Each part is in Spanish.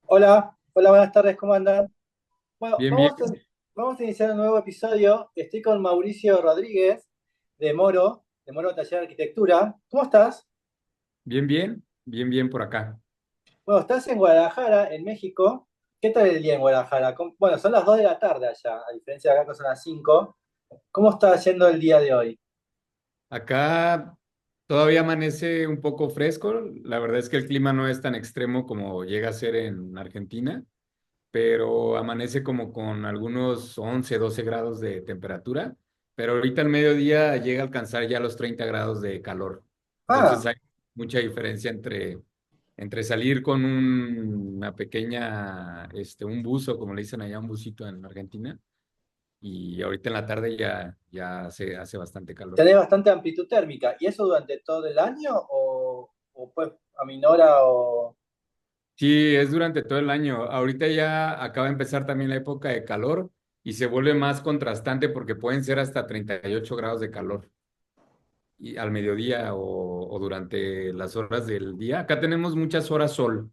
Hola, hola, buenas tardes, ¿cómo andan? Bueno, Bien, bien, vamos a iniciar un nuevo episodio. Estoy con Mauricio Rodríguez de Moro Taller de Arquitectura. ¿Cómo estás? bien por acá. Bueno, estás en Guadalajara, en México. ¿Qué tal el día en Guadalajara? Bueno, son las 2 de la tarde allá, a diferencia de acá que son las 5. ¿Cómo está yendo el día de hoy? Acá todavía amanece un poco fresco. La verdad es que el clima no es tan extremo como llega a ser en Argentina, pero amanece como con algunos 11, 12 grados de temperatura. Pero ahorita al mediodía llega a alcanzar ya los 30 grados de calor. Entonces Ah, hay mucha diferencia entre salir con una pequeña, un buzo, como le dicen allá, un busito en Argentina, y ahorita en la tarde ya se hace bastante calor. tenés bastante amplitud térmica. ¿Y eso durante todo el año o pues aminora o...? Sí, es durante todo el año. Ahorita ya acaba de empezar también la época de calor y se vuelve más contrastante porque pueden ser hasta 38 grados de calor y al mediodía o durante las horas del día. Acá tenemos muchas horas sol,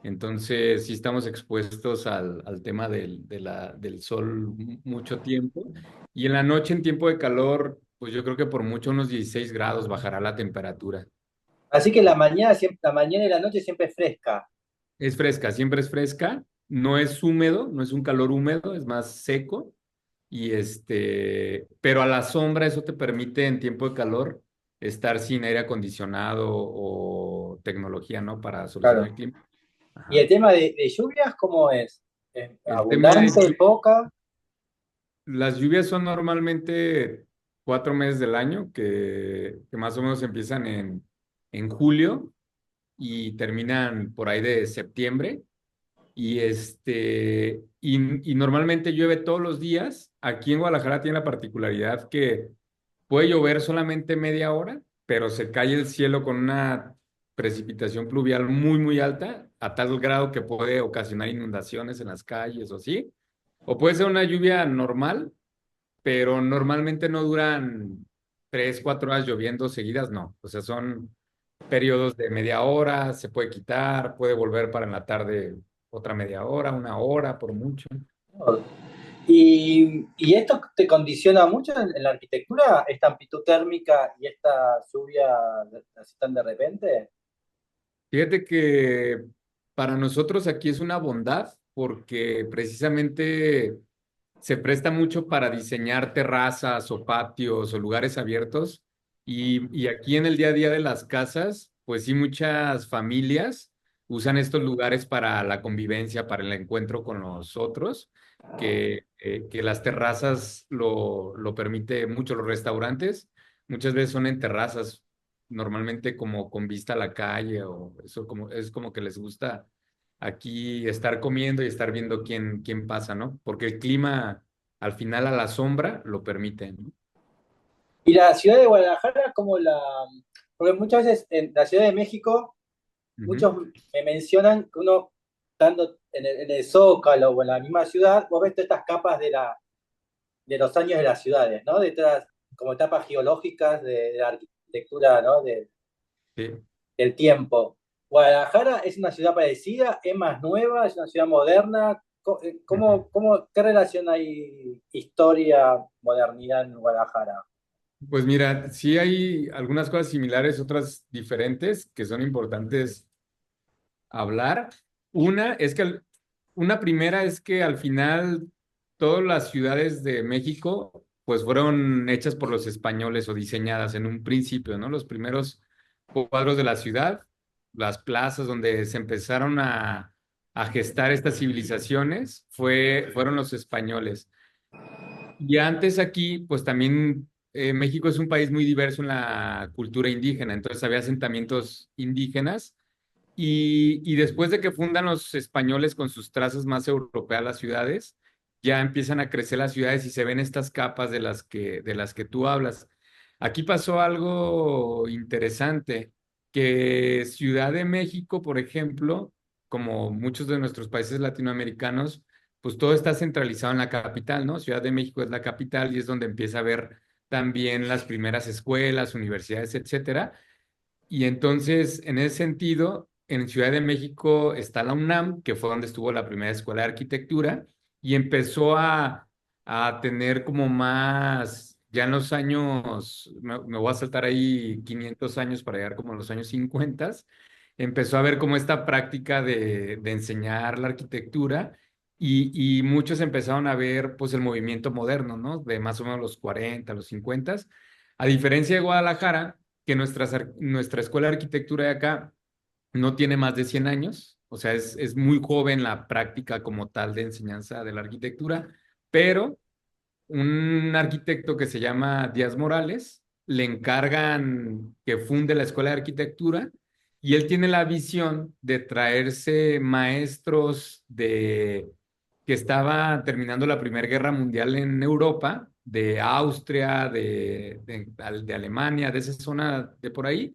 entonces sí estamos expuestos al tema del sol mucho tiempo. Y en la noche, en tiempo de calor, pues yo creo que por mucho unos 16 grados bajará la temperatura. Así que la mañana, la mañana y la noche siempre es fresca. Es fresca, siempre es fresca, no es húmedo, no es un calor húmedo, es más seco y pero a la sombra eso te permite en tiempo de calor estar sin aire acondicionado o tecnología, ¿no? Para solucionar Claro. el clima. ¿Y Ajá. el tema de lluvias, cómo es? ¿Es El tema de abundante, poca? las lluvias son normalmente 4 meses del año que más o menos empiezan en julio y terminan por ahí de septiembre. Y normalmente llueve todos los días. Aquí en Guadalajara tiene la particularidad que puede llover solamente media hora, pero se cae el cielo con una precipitación pluvial muy alta, a tal grado que puede ocasionar inundaciones en las calles o así. O puede ser una lluvia normal, pero normalmente no duran 3, 4 horas lloviendo seguidas, no. O sea, son periodos de media hora, se puede quitar, puede volver para en la tarde otra media hora, una hora por mucho. ¿Y esto te condiciona mucho en la arquitectura, esta amplitud térmica y esta lluvia así tan de repente? Fíjate que para nosotros aquí es una bondad porque precisamente se presta mucho para diseñar terrazas o patios o lugares abiertos y aquí en el día a día de las casas, pues sí, muchas familias usan estos lugares para la convivencia, para el encuentro con los otros, que las terrazas lo permite mucho, los restaurantes muchas veces son en terrazas normalmente como con vista a la calle o eso como es como que les gusta aquí estar comiendo y estar viendo quién pasa, ¿no? Porque el clima al final a la sombra lo permite, ¿no? ¿Y la ciudad de Guadalajara, cómo la...? Porque muchas veces en la Ciudad de México, Ujú. muchos me mencionan que uno, estando en el Zócalo o en la misma ciudad, vos ves todas estas capas de los años de las ciudades, ¿no? Detrás, como etapas geológicas de la arquitectura, ¿no? Sí. Del tiempo. Guadalajara es una ciudad parecida, es más nueva, es una ciudad moderna. Ujú. ¿Qué relación hay historia, modernidad en Guadalajara? Pues mira, sí hay algunas cosas similares, otras diferentes que son importantes hablar. Una es que, una primera es que al final todas las ciudades de México pues fueron hechas por los españoles o diseñadas en un principio, ¿no? Los primeros cuadros de la ciudad, las plazas donde se empezaron a gestar estas civilizaciones fueron los españoles. Y antes aquí, pues también México es un país muy diverso en la cultura indígena, entonces había asentamientos indígenas y después de que fundan los españoles con sus trazas más europeas las ciudades, ya empiezan a crecer las ciudades y se ven estas capas de las que tú hablas. Aquí pasó algo interesante, que Ciudad de México, por ejemplo, como muchos de nuestros países latinoamericanos, pues todo está centralizado en la capital, ¿no? Ciudad de México es la capital y es donde empieza a haber también las primeras escuelas, universidades, etcétera. Y entonces, en ese sentido, en Ciudad de México está la UNAM, que fue donde estuvo la primera escuela de arquitectura, y empezó a tener como más, ya en los años, me voy a saltar ahí 500 años para llegar como a los años 50, empezó a ver como esta práctica de enseñar la arquitectura y muchos empezaron a ver pues el movimiento moderno, ¿no? De más o menos los 40, los 50. A diferencia de Guadalajara, que nuestra escuela de arquitectura de acá no tiene más de 100 años, o sea, es muy joven la práctica como tal de enseñanza de la arquitectura, pero un arquitecto que se llama Díaz Morales, le encargan que funde la Escuela de Arquitectura y él tiene la visión de traerse maestros que estaba terminando la Primera Guerra Mundial en Europa, de Austria, de Alemania, de esa zona de por ahí,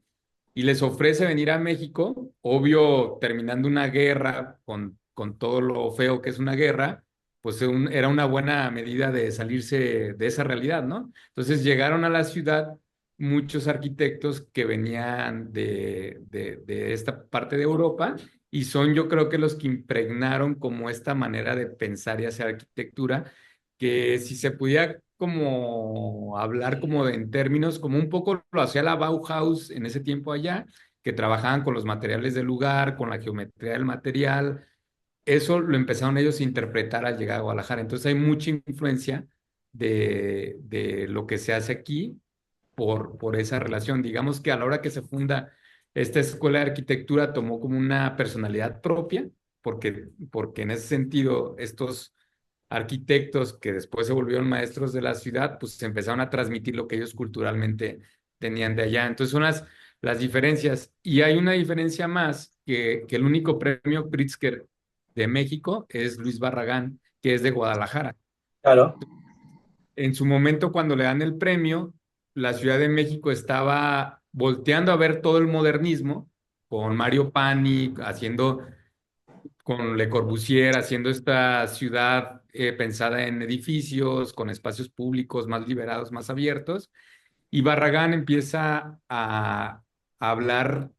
y les ofrece venir a México, obvio, terminando una guerra con todo lo feo que es una guerra, pues era una buena medida de salirse de esa realidad, ¿no? Entonces llegaron a la ciudad muchos arquitectos que venían de esta parte de Europa y son yo creo que los que impregnaron como esta manera de pensar y hacer arquitectura, que si se pudiera como hablar como en términos, como un poco lo hacía la Bauhaus en ese tiempo allá, que trabajaban con los materiales del lugar, con la geometría del material, eso lo empezaron ellos a interpretar al llegar a Guadalajara. Entonces hay mucha influencia de lo que se hace aquí por esa relación. Digamos que a la hora que se funda esta escuela de arquitectura tomó como una personalidad propia, porque en ese sentido estos arquitectos que después se volvieron maestros de la ciudad, pues se empezaron a transmitir lo que ellos culturalmente tenían de allá. Entonces son las diferencias. Y hay una diferencia más, que el único premio Pritzker de México es Luis Barragán, que es de Guadalajara. Claro. En su momento, cuando le dan el premio, la Ciudad de México estaba volteando a ver todo el modernismo, con Mario Pani haciendo, con Le Corbusier, haciendo esta ciudad pensada en edificios, con espacios públicos más liberados, más abiertos, y Barragán empieza a hablar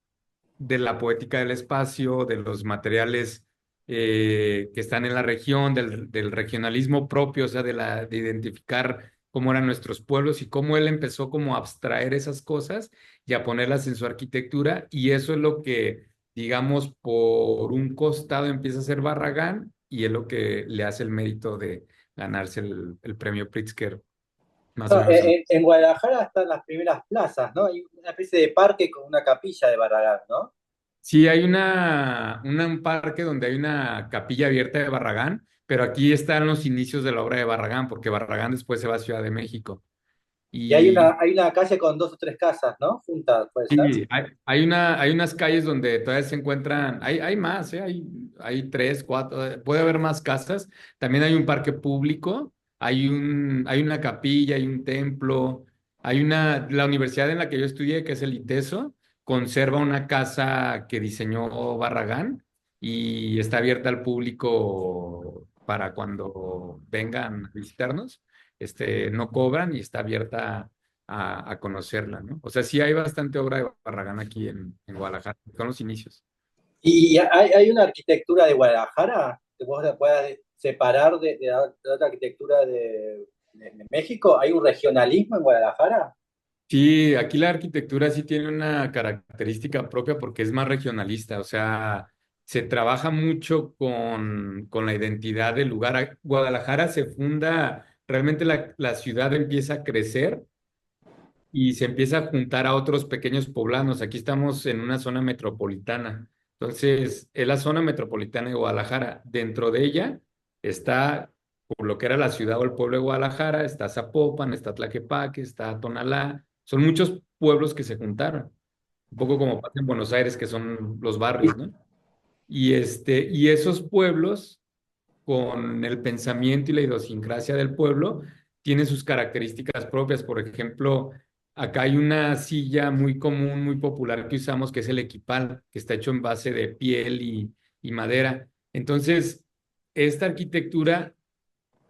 de la poética del espacio, de los materiales que están en la región, del regionalismo propio, o sea, de identificar cómo eran nuestros pueblos y cómo él empezó como a abstraer esas cosas y a ponerlas en su arquitectura. Y eso es lo que, digamos, por un costado empieza a ser Barragán y es lo que le hace el mérito de ganarse el premio Pritzker, más o No, menos. en Guadalajara están las primeras plazas, ¿no? Hay una especie de parque con una capilla de Barragán, ¿no? Sí, hay un parque donde hay una capilla abierta de Barragán, pero aquí están los inicios de la obra de Barragán, porque Barragán después se va a Ciudad de México. Y Y hay una calle con dos o tres casas, ¿no? Juntas, puede ser. sí, hay unas calles donde todavía se encuentran, hay más, hay tres, cuatro, puede haber más casas. También hay un parque público, hay una capilla, hay un templo, la universidad en la que yo estudié, que es el ITESO, conserva una casa que diseñó Barragán y está abierta al público para cuando vengan a visitarnos. No cobran y está abierta a conocerla, ¿no? O sea, sí hay bastante obra de Barragán aquí en Guadalajara, son los inicios. ¿Y hay una arquitectura de Guadalajara que vos la puedas separar de otra arquitectura de México? ¿Hay un regionalismo en Guadalajara? Sí, aquí la arquitectura sí tiene una característica propia porque es más regionalista, o sea, se trabaja mucho con la identidad del lugar. Guadalajara se funda, realmente la ciudad empieza a crecer y se empieza a juntar a otros pequeños poblados. Aquí estamos en una zona metropolitana. Entonces, es la zona metropolitana de Guadalajara. Dentro de ella está, por lo que era la ciudad o el pueblo de Guadalajara, está Zapopan, está Tlaquepaque, está Tonalá. Son muchos pueblos que se juntaron. Un poco como pasa en Buenos Aires, que son los barrios, ¿no? Y esos pueblos con el pensamiento y la idiosincrasia del pueblo, tiene sus características propias. Por ejemplo, acá hay una silla muy común, muy popular que usamos, que es el equipal, que está hecho en base de piel y madera. Entonces, esta arquitectura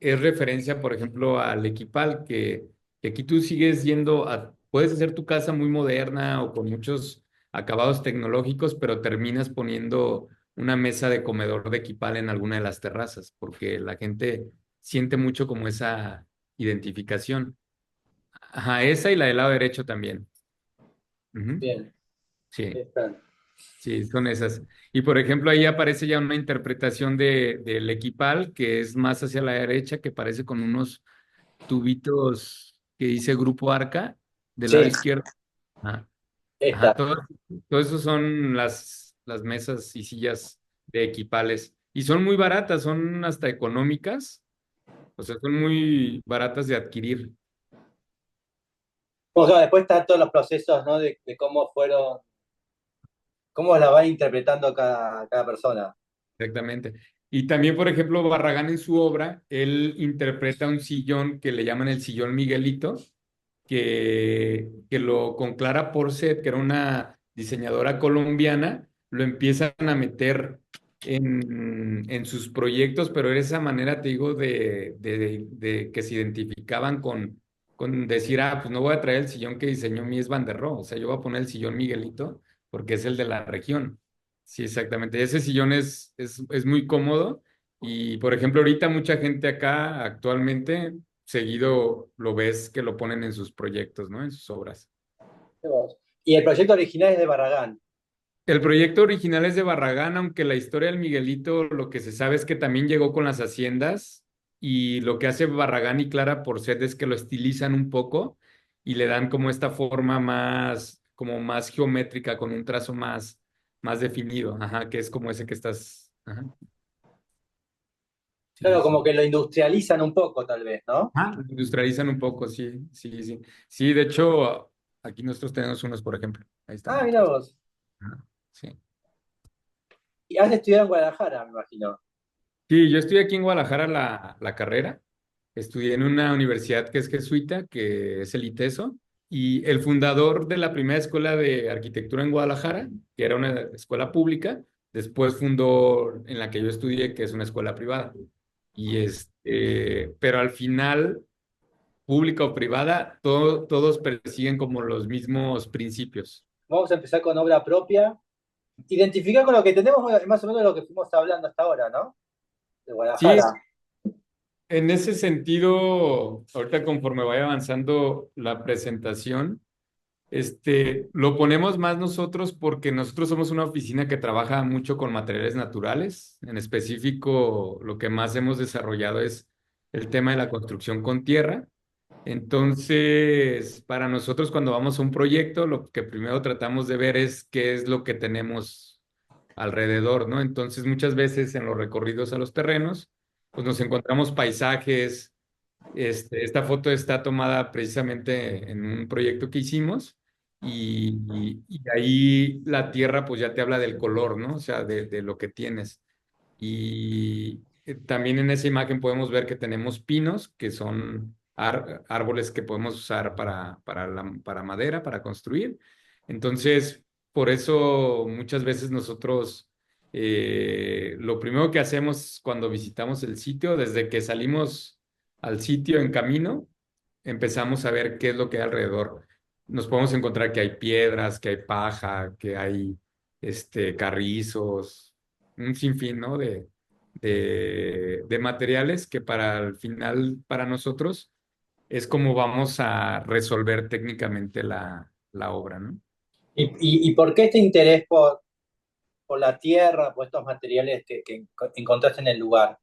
es referencia, por ejemplo, al equipal, que aquí tú sigues yendo puedes hacer tu casa muy moderna o con muchos acabados tecnológicos, pero terminas poniendo una mesa de comedor de Equipal en alguna de las terrazas, porque la gente siente mucho como esa identificación. Ajá, esa y la del lado derecho también. Ujú. Bien, Sí, están. sí, son esas. Y por ejemplo, ahí aparece ya una interpretación del Equipal que es más hacia la derecha, que parece con unos tubitos que dice Grupo Arca del lado Sí, izquierdo. Ajá, ajá, esta. todo eso son las mesas y sillas de Equipales. Y son muy baratas, son hasta económicas, o sea, son muy baratas de adquirir. Porque después están todos los procesos, ¿no? De cómo fueron, cómo la van interpretando cada persona. Exactamente. Y también, por ejemplo, Barragán en su obra, él interpreta un sillón que le llaman el sillón Miguelito, que lo con Clara Porcet, que era una diseñadora colombiana, lo empiezan a meter en sus proyectos, pero de esa manera, te digo, de que se identificaban con decir, ah, pues no voy a traer el sillón que diseñó Mies van der Rohe, o sea, yo voy a poner el sillón Miguelito porque es el de la región. Sí, exactamente. Ese sillón es muy cómodo y, por ejemplo, ahorita mucha gente acá actualmente seguido lo ves que lo ponen en sus proyectos, ¿no? En sus obras. Y el proyecto original es de Barragán. El proyecto original es de Barragán, aunque la historia del Miguelito, lo que se sabe es que también llegó con las haciendas y lo que hace Barragán y Clara Porcet es que lo estilizan un poco y le dan como esta forma más, como más geométrica, con un trazo más definido, ajá, que es como ese que estás, ajá. Sí, Claro, sí. como que lo industrializan un poco, tal vez, ¿no? Ah, industrializan un poco, sí, sí, sí. Sí, de hecho, aquí nosotros tenemos unos, por ejemplo. Ahí están Ah, mira atrás. vos. Ajá, sí. Y has estudiado en Guadalajara, me imagino. Sí, yo estoy aquí en Guadalajara la carrera. Estudié en una universidad que es jesuita, que es el ITESO, y el fundador de la primera escuela de arquitectura en Guadalajara, que era una escuela pública, después fundó en la que yo estudié, que es una escuela privada. Pero al final pública o privada, todos persiguen como los mismos principios. Vamos a empezar con obra propia. Identificar con lo que tenemos, bueno, es más o menos lo que fuimos hablando hasta ahora, ¿no? De Sí, Guadalajara. en ese sentido, ahorita conforme vaya avanzando la presentación, lo ponemos más nosotros porque nosotros somos una oficina que trabaja mucho con materiales naturales. En específico, lo que más hemos desarrollado es el tema de la construcción con tierra. Entonces, para nosotros cuando vamos a un proyecto, lo que primero tratamos de ver es qué es lo que tenemos alrededor, ¿no? Entonces, muchas veces en los recorridos a los terrenos, pues nos encontramos paisajes. Esta foto está tomada precisamente en un proyecto que hicimos y ahí la tierra pues ya te habla del color, ¿no? O sea, de lo que tienes. Y también en esa imagen podemos ver que tenemos pinos, que son árboles que podemos usar para madera, para construir. Entonces, por eso muchas veces nosotros lo primero que hacemos cuando visitamos el sitio, desde que salimos al sitio en camino, empezamos a ver qué es lo que hay alrededor. Nos podemos encontrar que hay piedras, que hay paja, que hay carrizos, un sinfín, ¿no? De materiales que para el final, para nosotros, es como vamos a resolver técnicamente la obra, ¿no? ¿Y por qué este interés por la tierra, por estos materiales que encontraste en el lugar?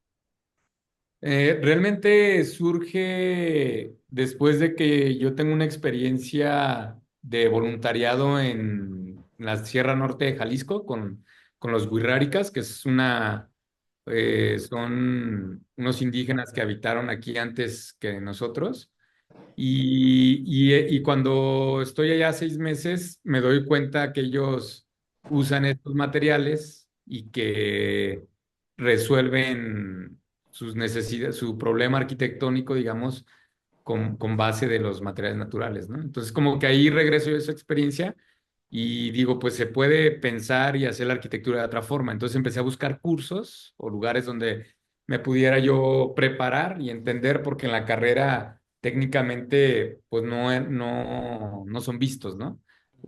Realmente surge después de que yo tengo una experiencia de voluntariado en la Sierra Norte de Jalisco con los Huirráricas, que son unos indígenas que habitaron aquí antes que nosotros. Y cuando estoy allá 6 meses, me doy cuenta que ellos usan estos materiales y que resuelven sus necesidades, su problema arquitectónico, digamos, con base de los materiales naturales, ¿no? Entonces, como que ahí regreso yo a esa experiencia y digo, pues se puede pensar y hacer la arquitectura de otra forma. Entonces empecé a buscar cursos o lugares donde me pudiera yo preparar y entender, porque en la carrera técnicamente, pues no son vistos, ¿no?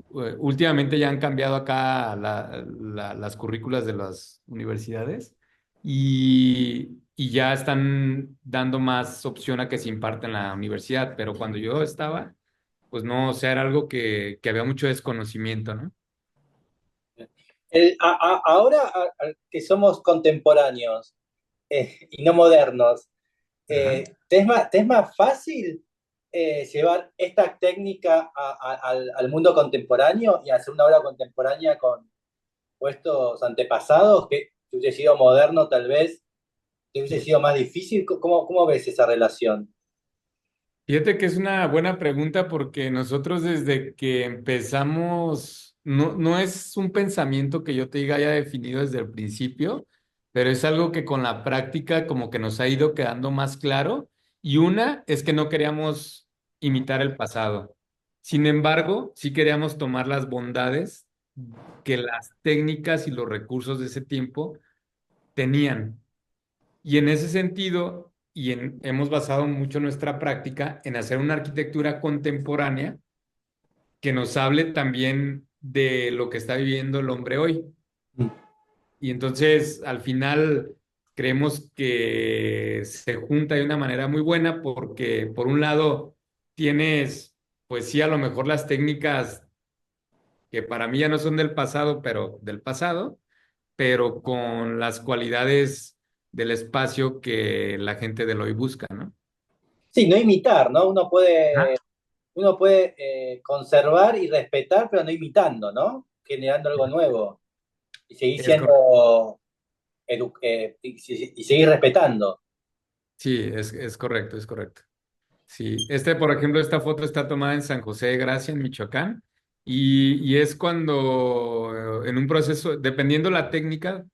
Últimamente ya han cambiado acá las currículas de las universidades y ya están dando más opción a que se imparta en la universidad, pero cuando yo estaba, pues no, o sea, era algo que había mucho desconocimiento, ¿no? Ahora que somos contemporáneos y no modernos, Ajá. te es más fácil llevar esta técnica al mundo contemporáneo y hacer una obra contemporánea con puestos antepasados que si hubiese sido moderno tal vez te hubiese sido más difícil? ¿Cómo ves esa relación? Fíjate que es una buena pregunta porque nosotros desde que empezamos, no es un pensamiento que yo te diga haya definido desde el principio, pero es algo que con la práctica como que nos ha ido quedando más claro. Y una es que no queríamos imitar el pasado. Sin embargo, sí queríamos tomar las bondades que las técnicas y los recursos de ese tiempo tenían. Y en ese sentido, hemos basado mucho nuestra práctica en hacer una arquitectura contemporánea que nos hable también de lo que está viviendo el hombre hoy. Y entonces, al final, creemos que se junta de una manera muy buena porque, por un lado, tienes, pues sí, a lo mejor las técnicas que para mí ya no son del pasado, pero del pasado, pero con las cualidades del espacio que la gente del hoy busca, ¿no? Sí, no imitar, ¿no? Ah, Uno puede conservar y respetar, pero no imitando, ¿no? Generando algo nuevo y seguir es correcto. siendo, y seguir respetando. Sí, es correcto, es correcto. Sí, por ejemplo, esta foto está tomada en San José de Gracia, en Michoacán, y es cuando en un proceso, dependiendo la técnica,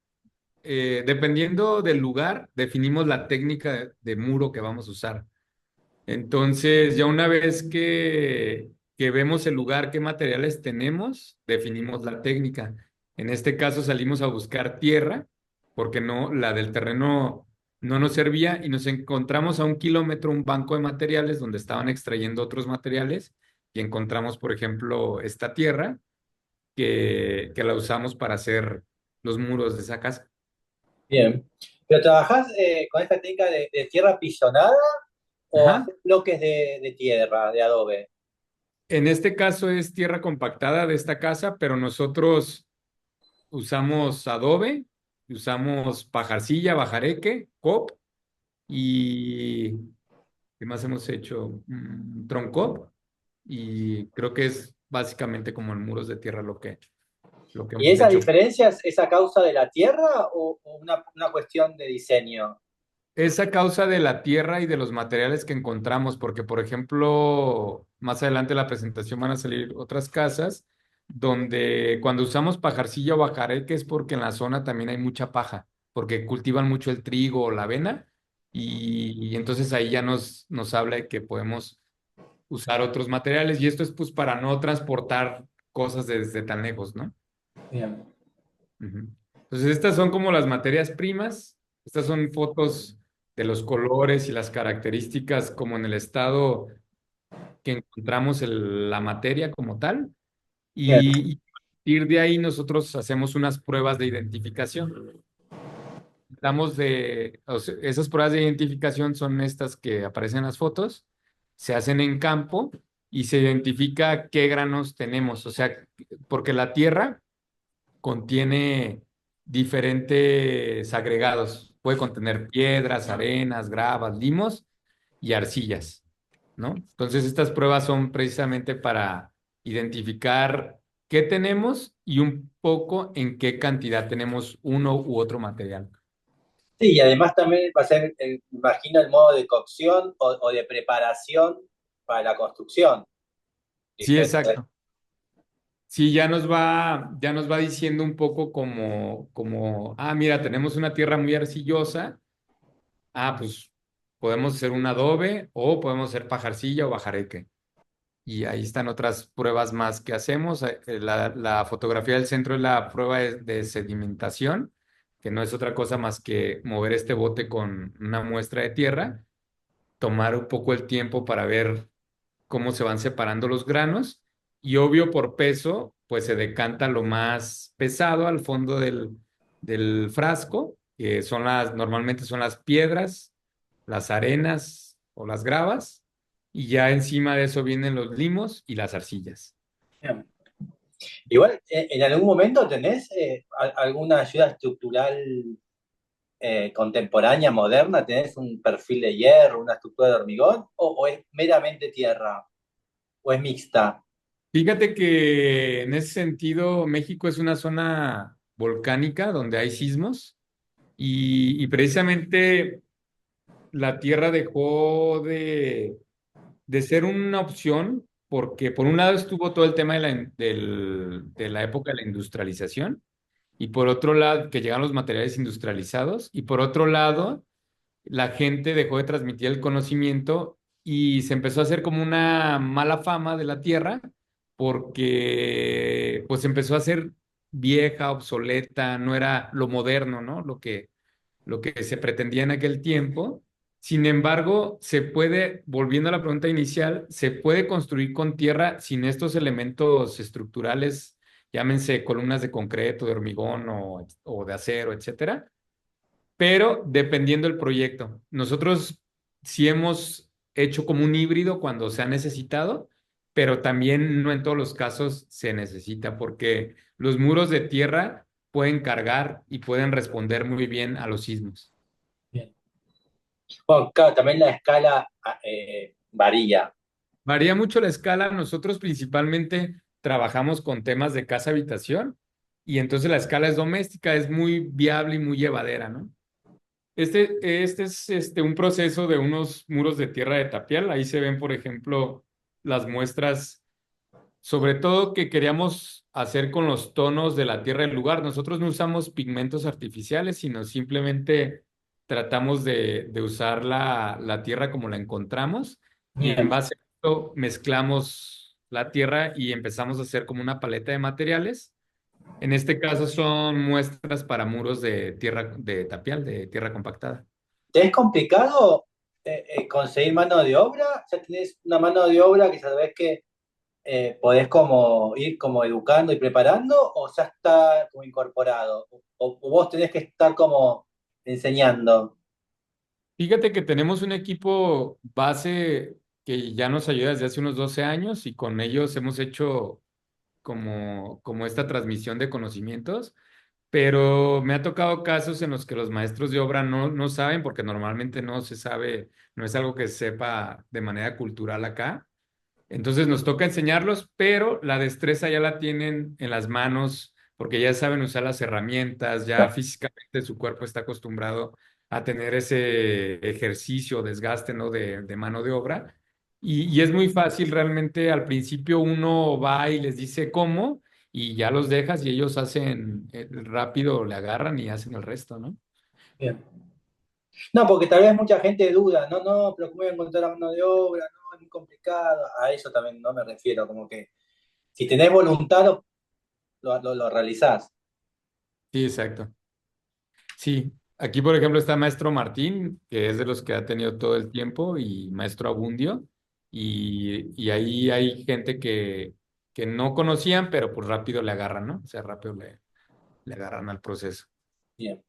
dependiendo del lugar, definimos la técnica de muro que vamos a usar. Entonces, ya una vez que vemos el lugar, qué materiales tenemos, definimos la técnica. En este caso salimos a buscar tierra, porque no, la del terreno no nos servía y nos encontramos a 1 kilómetro un banco de materiales donde estaban extrayendo otros materiales y encontramos, por ejemplo, esta tierra que la usamos para hacer los muros de esa casa. Bien. ¿Pero trabajás con esta técnica de tierra pisonada o Ajá. haces bloques de tierra, de adobe? En este caso es tierra compactada de esta casa, pero nosotros usamos adobe, usamos pajarcilla, bajareque, cop y ¿qué más hemos hecho? Troncop y creo que es básicamente como en muros de tierra lo que ¿Y hemos esa hecho. diferencia es a causa de la tierra o una cuestión de diseño? Es a causa de la tierra y de los materiales que encontramos, porque por ejemplo, más adelante en la presentación van a salir otras casas donde cuando usamos pajarcilla o bajareque es porque en la zona también hay mucha paja, porque cultivan mucho el trigo o la avena y entonces ahí ya nos habla de que podemos usar otros materiales y esto es pues para no transportar cosas desde tan lejos, ¿no? Bien. Ujú. Entonces, estas son como las materias primas. Estas son fotos de los colores y las características como en el estado que encontramos la materia como tal. Bien. Y a partir de ahí nosotros hacemos unas pruebas de identificación. O sea, esas pruebas de identificación son estas que aparecen en las fotos. Se hacen en campo y se identifica qué granos tenemos. O sea, porque la tierra contiene diferentes agregados. Puede contener piedras, arenas, gravas, limos y arcillas, ¿no? Entonces, estas pruebas son precisamente para identificar qué tenemos y un poco en qué cantidad tenemos uno u otro material. Sí, y además también va a ser, imagino, el modo de cocción o de preparación para la construcción. Sí, Diferente. exacto. Sí, ya nos va diciendo un poco mira, tenemos una tierra muy arcillosa. Pues podemos hacer un adobe o podemos hacer pajarcilla o bajareque. Y ahí están otras pruebas más que hacemos. La fotografía del centro es la prueba de sedimentación, que no es otra cosa más que mover este bote con una muestra de tierra, tomar un poco el tiempo para ver cómo se van separando los granos y obvio por peso, pues se decanta lo más pesado al fondo del frasco, que son normalmente son las piedras, las arenas o las gravas, y ya encima de eso vienen los limos y las arcillas. Bien. Igual, ¿en algún momento tenés alguna ayuda estructural contemporánea, moderna? ¿Tenés un perfil de hierro, una estructura de hormigón? O es meramente tierra? ¿O es mixta? Fíjate que en ese sentido México es una zona volcánica donde hay sismos y precisamente la tierra dejó de ser una opción porque por un lado estuvo todo el tema de la época de la industrialización y por otro lado que llegan los materiales industrializados y por otro lado la gente dejó de transmitir el conocimiento y se empezó a hacer como una mala fama de la tierra porque pues empezó a ser vieja, obsoleta, no era lo moderno, ¿no? Lo que se pretendía en aquel tiempo. Sin embargo, se puede, volviendo a la pregunta inicial, se puede construir con tierra sin estos elementos estructurales, llámense columnas de concreto, de hormigón o de acero, etcétera, pero dependiendo del proyecto. Nosotros sí hemos hecho como un híbrido cuando se ha necesitado, pero también no en todos los casos se necesita, porque los muros de tierra pueden cargar y pueden responder muy bien a los sismos. Bien. Bueno, claro, también la escala varía. Varía mucho la escala. Nosotros principalmente trabajamos con temas de casa habitación y entonces la escala es doméstica, es muy viable y muy llevadera, ¿no? Este es un proceso de unos muros de tierra de tapial. Ahí se ven, por ejemplo, las muestras, sobre todo que queríamos hacer con los tonos de la tierra del lugar. Nosotros no usamos pigmentos artificiales, sino simplemente tratamos de usar la tierra como la encontramos y en Bien. base a esto mezclamos la tierra y empezamos a hacer como una paleta de materiales. En este caso son muestras para muros de tierra de tapial, de tierra compactada. ¿Te es complicado conseguir mano de obra? ¿Ya tenés una mano de obra que sabés que podés como ir como educando y preparando o ya está como incorporado? O vos tenés que estar como enseñando? Fíjate que tenemos un equipo base que ya nos ayuda desde hace unos 12 años y con ellos hemos hecho como esta transmisión de conocimientos, pero me ha tocado casos en los que los maestros de obra no saben, porque normalmente no se sabe, no es algo que se sepa de manera cultural acá. Entonces nos toca enseñarlos, pero la destreza ya la tienen en las manos porque ya saben usar las herramientas, ya físicamente su cuerpo está acostumbrado a tener ese ejercicio, desgaste, ¿no? de mano de obra. Y es muy fácil realmente, al principio uno va y les dice cómo y ya los dejas y ellos hacen rápido, le agarran y hacen el resto, ¿no? Bien. No, porque tal vez mucha gente duda, no, no, pero ¿cómo voy a encontrar la mano de obra? No, es muy complicado. A eso también no me refiero, como que si tenés voluntad lo realizás. Sí, exacto. Sí, aquí por ejemplo está Maestro Martín, que es de los que ha tenido todo el tiempo, y Maestro Abundio, y ahí hay gente que no conocían, pero pues rápido le agarran, ¿no? O sea, rápido le agarran al proceso. Bien.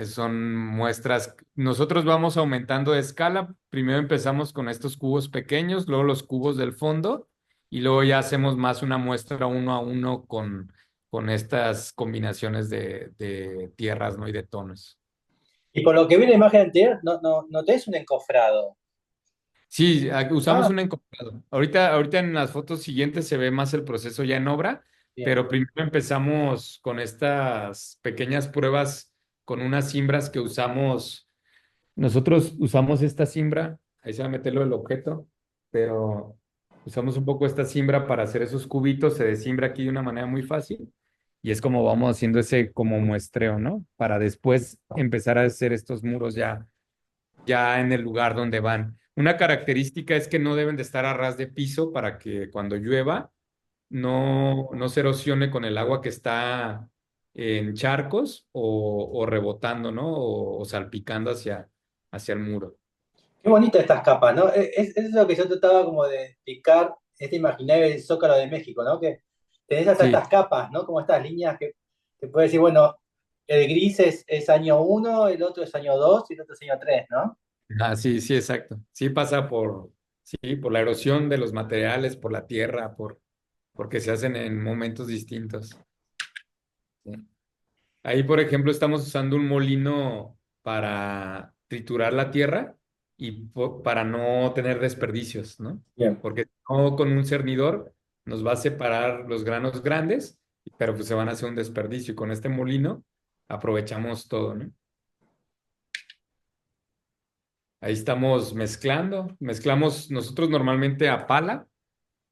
Son muestras, nosotros vamos aumentando de escala, primero empezamos con estos cubos pequeños, luego los cubos del fondo, y luego ya hacemos más una muestra uno a uno con estas combinaciones de tierras, ¿no? Y de tonos. Y por lo que vi en la imagen anterior, no tenés un encofrado. Sí, usamos Ah, un encofrado. Ahorita en las fotos siguientes se ve más el proceso ya en obra, bien. pero primero empezamos con estas pequeñas pruebas con unas cimbras que usamos. Nosotros usamos esta cimbra, ahí se va a meterlo el objeto, pero usamos un poco esta cimbra para hacer esos cubitos, se descimbra aquí de una manera muy fácil y es como vamos haciendo ese como muestreo, ¿no? Para después empezar a hacer estos muros ya en el lugar donde van. Una característica es que no deben de estar a ras de piso para que cuando llueva no se erosione con el agua que está en charcos o rebotando, ¿no? O salpicando hacia el muro. Qué bonitas estas capas, ¿no? Es lo que yo trataba como de explicar. este imaginario del Zócalo de México, ¿no? Que tenés hasta Sí, estas capas, ¿no? Como estas líneas que puedes decir, bueno, el gris es año uno, el otro es año 2 y el otro es año 3, ¿no? sí, sí, exacto. Sí pasa sí, por la erosión de los materiales, por la tierra, porque se hacen en momentos distintos. Sí. Ahí, por ejemplo, estamos usando un molino para triturar la tierra y para no tener desperdicios, ¿no? Bien. Porque si no, con un cernidor nos va a separar los granos grandes, pero pues se van a hacer un desperdicio. Y con este molino aprovechamos todo, ¿no? Ahí estamos mezclando. Mezclamos nosotros normalmente a pala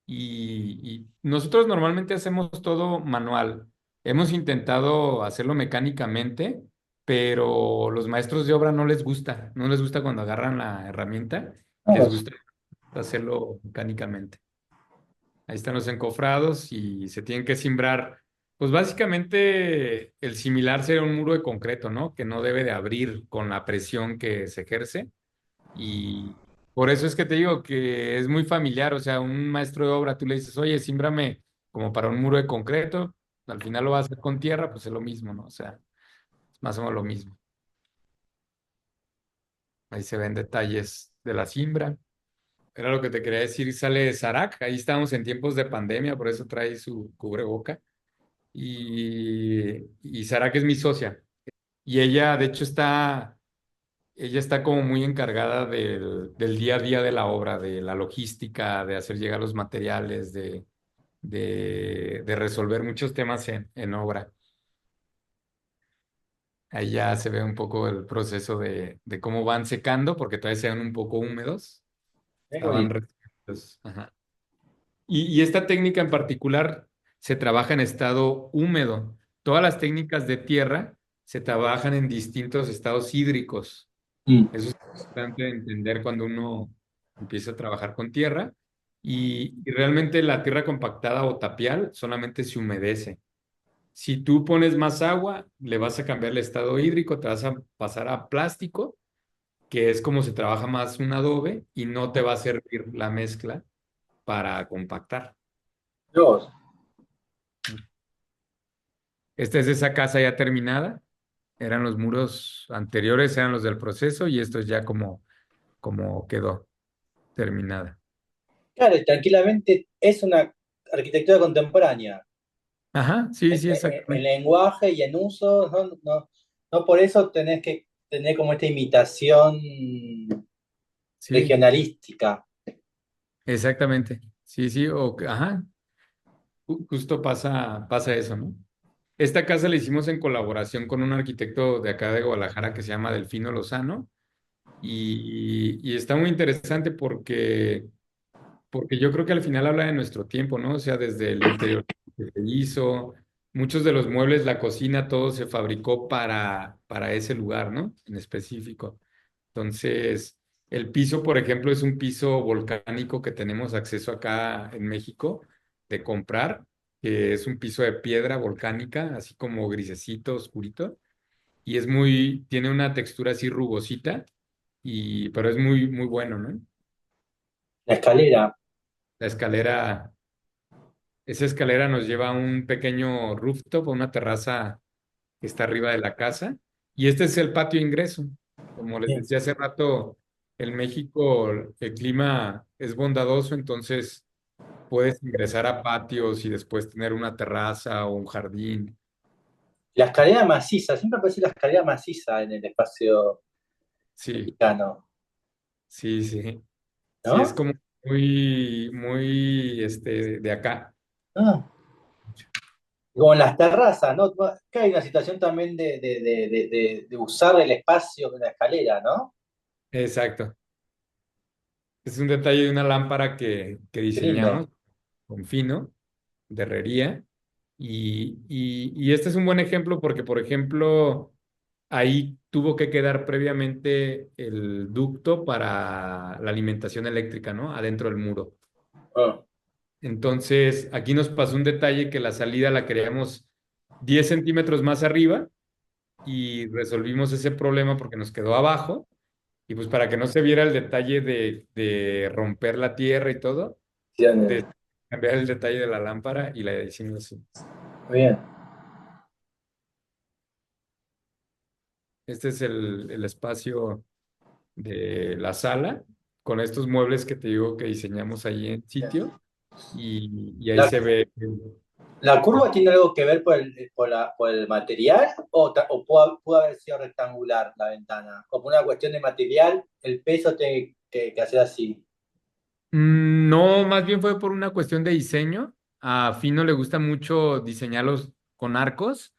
y nosotros normalmente hacemos todo manual. Hemos intentado hacerlo mecánicamente, pero los maestros de obra no les gusta cuando agarran la herramienta y les Vamos. gusta hacerlo mecánicamente. Ahí están los encofrados y se tienen que cimbrar. Pues básicamente el similar sería un muro de concreto, ¿no? Que no debe de abrir con la presión que se ejerce y por eso es que te digo que es muy familiar, o sea, un maestro de obra, tú le dices, oye, símbrame como para un muro de concreto, al final lo vas a hacer con tierra, pues es lo mismo, ¿no? O sea, es más o menos lo mismo. Ahí se ven detalles de la simbra. Era lo que te quería decir, sale Sarak, ahí estamos en tiempos de pandemia, por eso trae su cubreboca. Y Sarak es mi socia. Y ella, de hecho, ella está como muy encargada del día a día de la obra, de la logística, de hacer llegar los materiales, de resolver muchos temas en obra. Ahí ya se ve un poco el proceso de cómo van secando, porque todavía se ven un poco húmedos. Qué Estaban bonito. resecos. Ajá. Y esta técnica en particular se trabaja en estado húmedo. Todas las técnicas de tierra se trabajan en distintos estados hídricos. Mm. Eso es importante entender cuando uno empieza a trabajar con tierra y realmente la tierra compactada o tapial solamente se humedece. Si tú pones más agua, le vas a cambiar el estado hídrico, te vas a pasar a plástico, que es como se trabaja más un adobe y no te va a servir la mezcla para compactar. Dios. Esta es esa casa ya terminada, eran los muros anteriores, eran los del proceso y esto es ya como quedó terminada. Claro, y tranquilamente es una arquitectura contemporánea, Ajá, sí, sí, en exactamente. lenguaje y en uso, no, no, no por eso tenés que tener como esta imitación Sí, regionalística. exactamente. Sí, sí, ajá, justo pasa eso, ¿no? Esta casa la hicimos en colaboración con un arquitecto de acá de Guadalajara que se llama Delfino Lozano y está muy interesante porque yo creo que al final habla de nuestro tiempo, ¿no? O sea, desde el interior que se hizo, muchos de los muebles, la cocina, todo se fabricó para ese lugar, ¿no? En específico. Entonces, el piso, por ejemplo, es un piso volcánico que tenemos acceso acá en México de comprar, que es un piso de piedra volcánica, así como grisecito, oscurito, y tiene una textura así rugosita, pero es muy, muy bueno, ¿no? La escalera, La escalera, esa escalera nos lleva a un pequeño rooftop, a una terraza que está arriba de la casa, y este es el patio ingreso. Como les sí. decía hace rato, en México el clima es bondadoso, entonces puedes ingresar a patios y después tener una terraza o un jardín. La escalera maciza, siempre aparece la escalera maciza en el espacio Sí, mexicano, sí, sí. Sí, es ¿no? como muy, muy, de acá. Ah, como en las terrazas, ¿no? Que hay una situación también de usar el espacio de la escalera, ¿no? Exacto. Es un detalle de una lámpara que Qué diseñamos lindo. con fino, de herrería. Y este es un buen ejemplo porque, por ejemplo, ahí tuvo que quedar previamente el ducto para la alimentación eléctrica, ¿no? Adentro del muro. Ah, Entonces, aquí nos pasó un detalle que la salida la queríamos 10 centímetros más arriba y resolvimos ese problema porque nos quedó abajo. Y pues para que no se viera el detalle de romper la tierra y todo, de cambiar el detalle de la lámpara y la hicimos así. Muy bien. Este es el espacio de la sala con estos muebles que te digo que diseñamos ahí en sitio y ahí ¿La, se ve. la curva tiene algo que ver por el material o pudo haber sido rectangular la ventana? O por una cuestión de material, el peso tiene que hacer así. No, más bien fue por una cuestión de diseño. A Fino le gusta mucho diseñarlos con arcos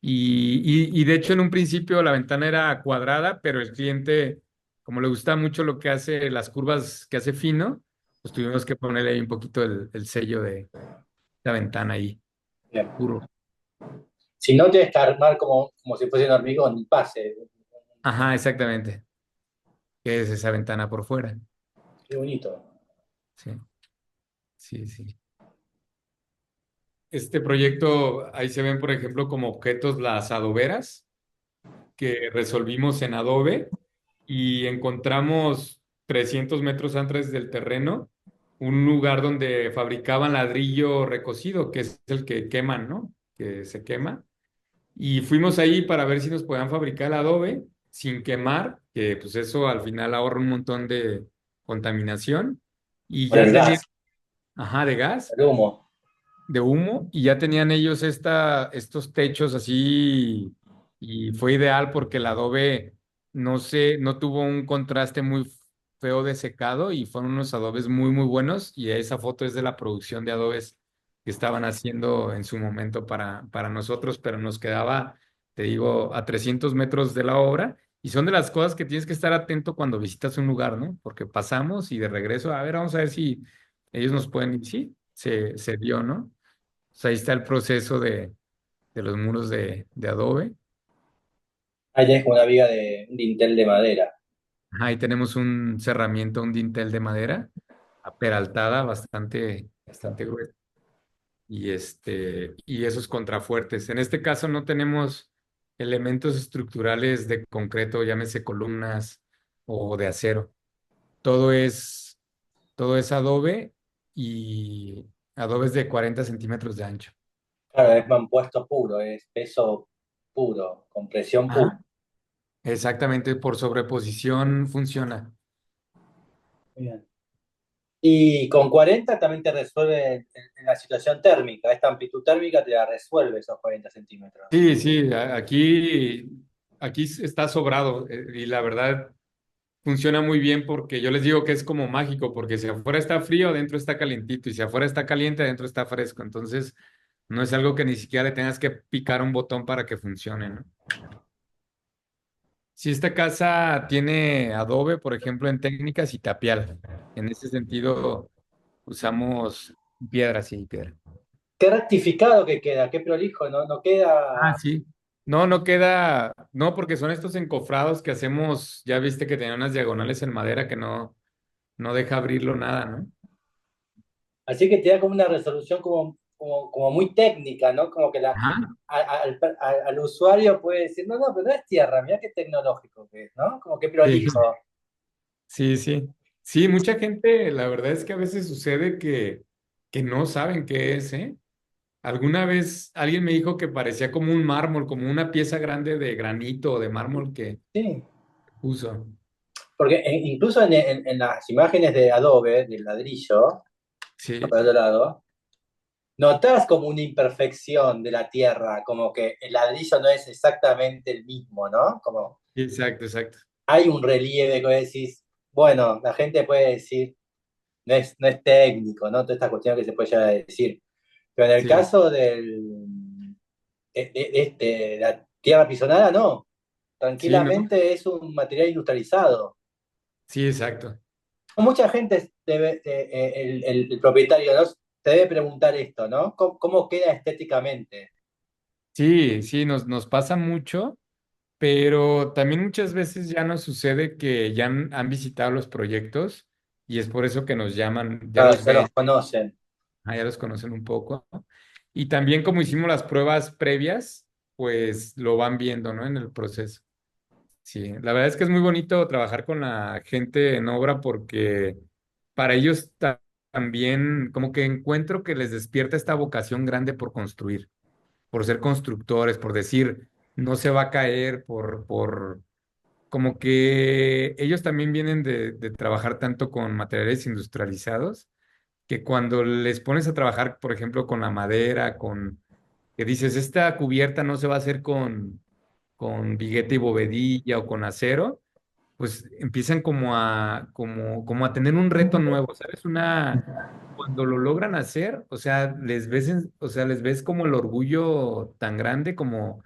y de hecho en un principio la ventana era cuadrada, pero el cliente, como le gusta mucho lo que hace, las curvas que hace Fino, pues tuvimos que ponerle ahí un poquito el sello de la ventana ahí, Bien. puro. Si no, tienes que armar como si fuese un hormigón, un pase. Ajá, exactamente. Que es esa ventana por fuera. Qué bonito. Sí, sí, sí. Este proyecto, ahí se ven, por ejemplo, como objetos las adoberas que resolvimos en Adobe y encontramos 300 metros antes del terreno un lugar donde fabricaban ladrillo recocido, que es el que queman, ¿no? Que se quema. Y fuimos ahí para ver si nos podían fabricar el adobe sin quemar, que pues eso al final ahorra un montón de contaminación. Y Por ya el tenían, gas, ajá, de gas, el humo. de humo y ya tenían ellos estos techos así y fue ideal porque el adobe no tuvo un contraste muy feo de secado y fueron unos adobes muy muy buenos y esa foto es de la producción de adobes que estaban haciendo en su momento para nosotros, pero nos quedaba, te digo, a 300 metros de la obra y son de las cosas que tienes que estar atento cuando visitas un lugar, ¿no? Porque pasamos y de regreso, a ver, vamos a ver si ellos nos pueden, y sí, se dio, ¿no? Sea, ahí está el proceso de los muros de adobe. Ahí tenés como una viga de un dintel de madera. Ajá, ahí tenemos un cerramiento, un dintel de madera, peraltada, bastante grueso. Y esos contrafuertes. En este caso no tenemos elementos estructurales de concreto, llámese columnas o de acero. Todo es, todo es adobe y adobes de 40 centímetros de ancho. Claro, es mampuesto puro, es peso puro, compresión pura. Ajá. Exactamente, por sobreposición funciona. Muy bien. Y con 40 también te resuelve en la situación térmica. Esta amplitud térmica te la resuelve esos 40 centímetros. Sí, sí, aquí está sobrado y la verdad funciona muy bien porque yo les digo que es como mágico porque si afuera está frío, adentro está calientito y si afuera está caliente, adentro está fresco. Entonces no es algo que ni siquiera le tengas que picar un botón para que funcione, ¿no? Si esta casa tiene adobe, por ejemplo, en técnicas y tapial, en ese sentido usamos piedra, sí, piedra. Qué rectificado que queda, qué prolijo, ¿no? No Ah, queda. sí. No, no queda, no, porque son estos encofrados que hacemos, ya viste que tenía unas diagonales en madera que no deja abrirlo nada, ¿no? Así que te da como una resolución como muy técnica, ¿no? Como que Ajá. al usuario puede decir, no, no, pero no es tierra, mira qué tecnológico que es, ¿no? Como qué Sí, prolijo. sí, sí. Sí, mucha gente, la verdad es que a veces sucede que no saben qué es, ¿eh? Alguna vez alguien me dijo que parecía como un mármol, como una pieza grande de granito o de mármol que Sí, puso. porque incluso en las imágenes de Adobe, del ladrillo, Sí, para el otro lado, notás como una imperfección de la tierra, como que el ladrillo no es exactamente el mismo, ¿no? Como exacto, exacto. hay un relieve que vos decís, bueno, la gente puede decir, no es técnico, ¿no? Toda esta cuestión que se puede llegar a decir. Pero en el Sí, caso de la tierra pisonada, no. sí, ¿no? Tranquilamente es un material industrializado. Sí, exacto. Mucha gente el propietario, ¿no? Te debe preguntar esto, ¿no? ¿Cómo queda estéticamente? Sí, sí, nos pasa mucho. Pero también muchas veces ya nos sucede que ya han visitado los proyectos y es por eso que nos llaman, ya Claro, los ya los ven, conocen. ya los conocen un poco, ¿no? Y también como hicimos las pruebas previas, pues lo van viendo, ¿no? En el proceso. Sí, la verdad es que es muy bonito trabajar con la gente en obra porque para ellos también como que encuentro que les despierta esta vocación grande por construir, por ser constructores, por decir, no se va a caer, como que ellos también vienen de trabajar tanto con materiales industrializados, que cuando les pones a trabajar, por ejemplo, con la madera, que dices, esta cubierta no se va a hacer con vigueta y bovedilla o con acero, pues empiezan como a tener un reto nuevo, ¿sabes? Cuando lo logran hacer, o sea, o sea, les ves como el orgullo tan grande como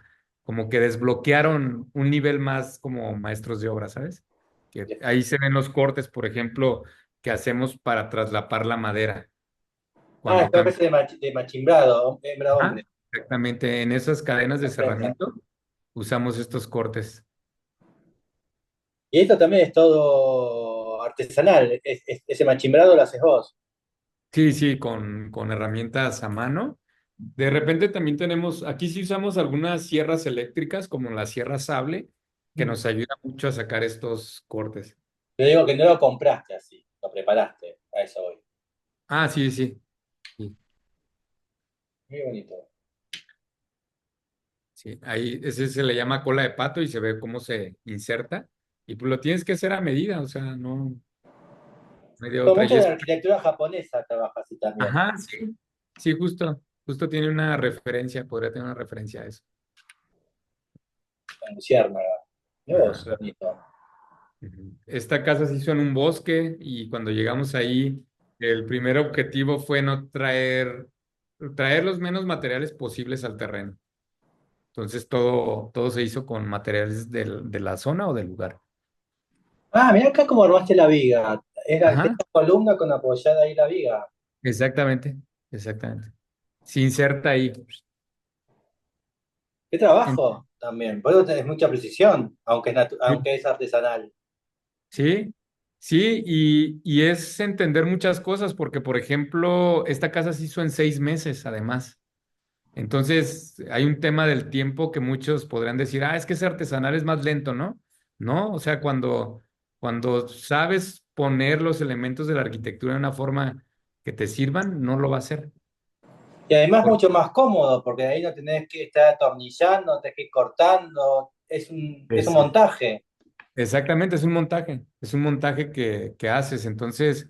que desbloquearon un nivel más como maestros de obra, ¿sabes? Que ahí se ven los cortes, por ejemplo, que hacemos para traslapar la madera. Ah, Cuando esta cambia. especie de machimbrado, hembra Ajá, hombre. exactamente. En esas cadenas de Perfecto. cerramiento usamos estos cortes. Y esto también es todo artesanal. Ese machimbrado lo haces vos. Sí, sí, con herramientas a mano. De repente también tenemos, aquí sí usamos algunas sierras eléctricas, como la sierra sable, que nos ayuda mucho a sacar estos cortes. Yo digo que no lo compraste así, lo preparaste. A eso voy. Ah, sí, sí, sí, Muy bonito. sí. Ahí, ese se le llama cola de pato y se ve cómo se inserta. Y pues lo tienes que hacer a medida, o sea, no hay de Con otra. mucha Y de es, la arquitectura japonesa trabaja así también. ajá, sí, sí, justo tiene una referencia, podría tener una referencia a eso. Con luciérnaga. Mirá vos, Ajá. bonito. Ujú. Esta casa se hizo en un bosque y cuando llegamos ahí, el primer objetivo fue no traer los menos materiales posibles al terreno. Entonces todo se hizo con materiales de la zona o del lugar. Ah, mirá acá cómo armaste la viga. Ajá, Esta columna con apoyada ahí la viga. exactamente, exactamente. Se inserta ahí. Qué En- trabajo también. Por eso tenés mucha precisión, Sí, aunque es artesanal. sí, sí, y es entender muchas cosas, porque por ejemplo, esta casa se hizo en 6 meses, además. Entonces, hay un tema del tiempo que muchos podrán decir, es que ese artesanal es más lento, ¿no? No, o sea, cuando sabes poner los elementos de la arquitectura de una forma que te sirvan, no lo va a hacer. Y además Por- mucho más cómodo, porque ahí no tenés que estar atornillando, no tenés que ir cortando. Es un es- montaje. Exactamente, es un montaje que haces. Entonces,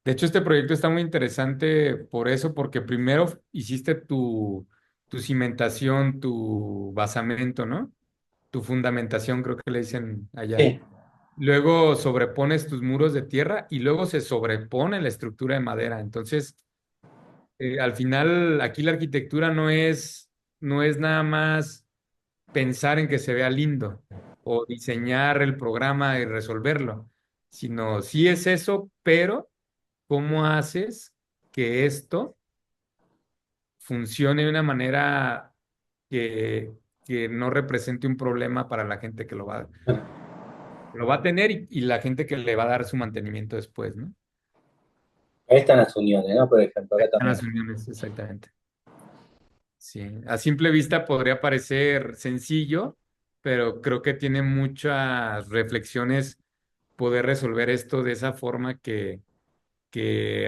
de hecho, este proyecto está muy interesante por eso, porque primero hiciste tu cimentación, tu basamento, ¿no? Tu fundamentación, creo que le dicen allá. Sí. Luego sobrepones tus muros de tierra y luego se sobrepone la estructura de madera. Entonces, al final, aquí la arquitectura no es nada más pensar en que se vea lindo o diseñar el programa y resolverlo, sino sí es eso, pero ¿cómo haces que esto funcione de una manera que, que no represente un problema para la gente que lo va a tener y la gente que le va a dar su mantenimiento después, ¿no? Ahí están las uniones, ¿no? Por ejemplo, Ahí acá están también. las uniones, exactamente. Sí, a simple vista podría parecer sencillo, pero creo que tiene muchas reflexiones poder resolver esto de esa forma que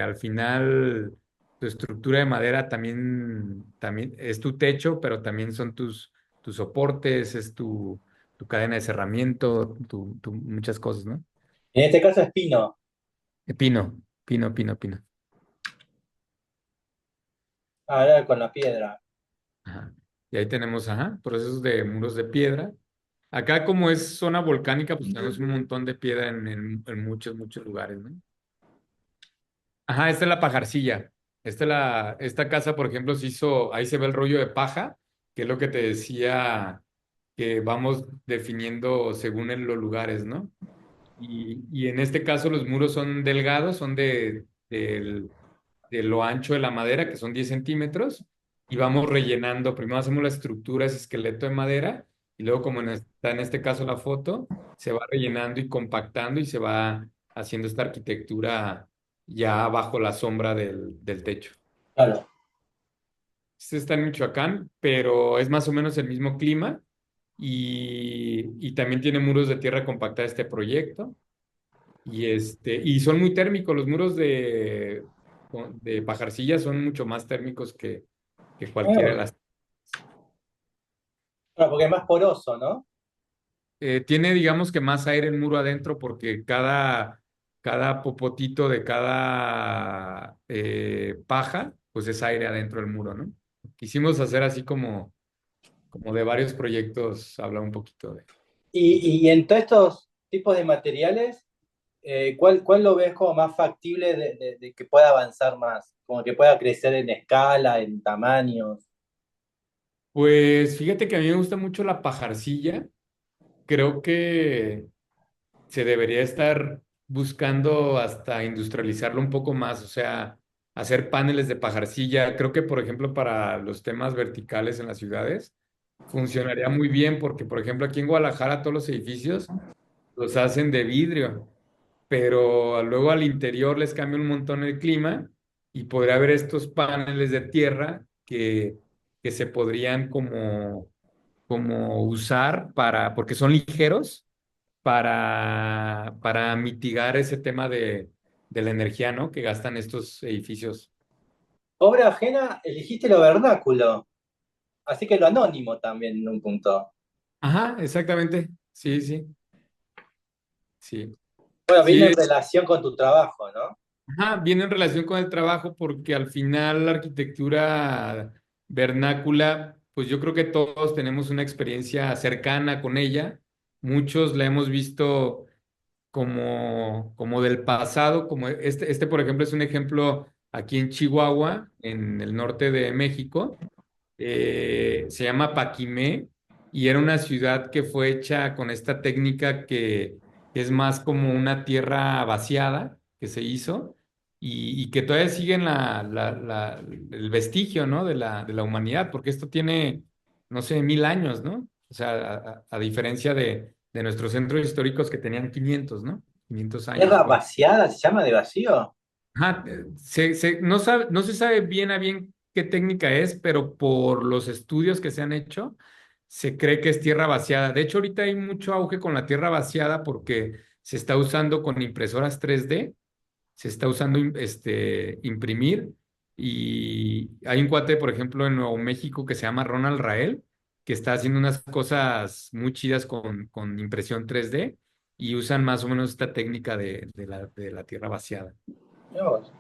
al final tu estructura de madera también es tu techo, pero también son tus soportes, es tu cadena de cerramiento, muchas cosas, ¿no? En este caso es pino. Pino, pino, pino, pino. Ahora con la piedra. Ajá. Y ahí tenemos, ajá, procesos de muros de piedra. Acá como es zona volcánica, pues tenemos un montón de piedra en muchos lugares, ¿no? Ajá, esta es la pajarcilla. Esta casa, por ejemplo, ahí se ve el rollo de paja, que es lo que te decía que vamos definiendo según en los lugares, ¿no? Y en este caso los muros son delgados, son de lo ancho de la madera, que son 10 centímetros, y vamos rellenando. Primero hacemos la estructura, ese esqueleto de madera, y luego, como está en este caso la foto, se va rellenando y compactando y se va haciendo esta arquitectura ya bajo la sombra del techo. Claro. Este está en Michoacán, pero es más o menos el mismo clima y también tiene muros de tierra compactada este proyecto. Y son muy térmicos los muros de pajarcilla son mucho más térmicos que cualquiera de Ah, las. claro, porque es más poroso, ¿no? Tiene, digamos que más aire el muro adentro porque cada popotito de cada paja, pues es aire adentro del muro, ¿no? Quisimos hacer así como de varios proyectos, hablar un poquito de. Y en todos estos tipos de materiales, ¿cuál lo ves como más factible de que pueda avanzar más? Como que pueda crecer en escala, en tamaños. Pues fíjate que a mí me gusta mucho la pajarcilla. Creo que se debería estar buscando hasta industrializarlo un poco más, o sea, hacer paneles de pajarcilla. Creo que, por ejemplo, para los temas verticales en las ciudades, funcionaría muy bien porque, por ejemplo, aquí en Guadalajara todos los edificios los hacen de vidrio, pero luego al interior les cambia un montón el clima y podría haber estos paneles de tierra que se podrían como usar porque son ligeros para mitigar ese tema de la energía, ¿no? Que gastan estos edificios. Obra ajena, elegiste lo vernáculo, así que lo anónimo también en un punto. Ajá, exactamente. Sí, sí, sí. Bueno, Sí, viene en relación con tu trabajo, ¿no? ajá, viene en relación con el trabajo porque al final la arquitectura vernácula, pues yo creo que todos tenemos una experiencia cercana con ella. Muchos la hemos visto como del pasado, como este, por ejemplo, es un ejemplo aquí en Chihuahua, en el norte de México. Se llama Paquimé y era una ciudad que fue hecha con esta técnica que es más como una tierra vaciada que se hizo y que todavía siguen el vestigio, ¿no? de la humanidad, porque esto tiene, no sé, 1000 años, ¿no? O sea, a diferencia de nuestros centros históricos que tenían 500, ¿no? 500 años. Tierra vaciada, ¿se llama de vacío? Ajá, no se sabe bien a bien qué técnica es, pero por los estudios que se han hecho, se cree que es tierra vaciada. De hecho, ahorita hay mucho auge con la tierra vaciada porque se está usando con impresoras 3D, se está usando imprimir y hay un cuate, por ejemplo, en Nuevo México que se llama Ronald Rael, que está haciendo unas cosas muy chidas con impresión 3D y usan más o menos esta técnica de la tierra vaciada. Mirá vos.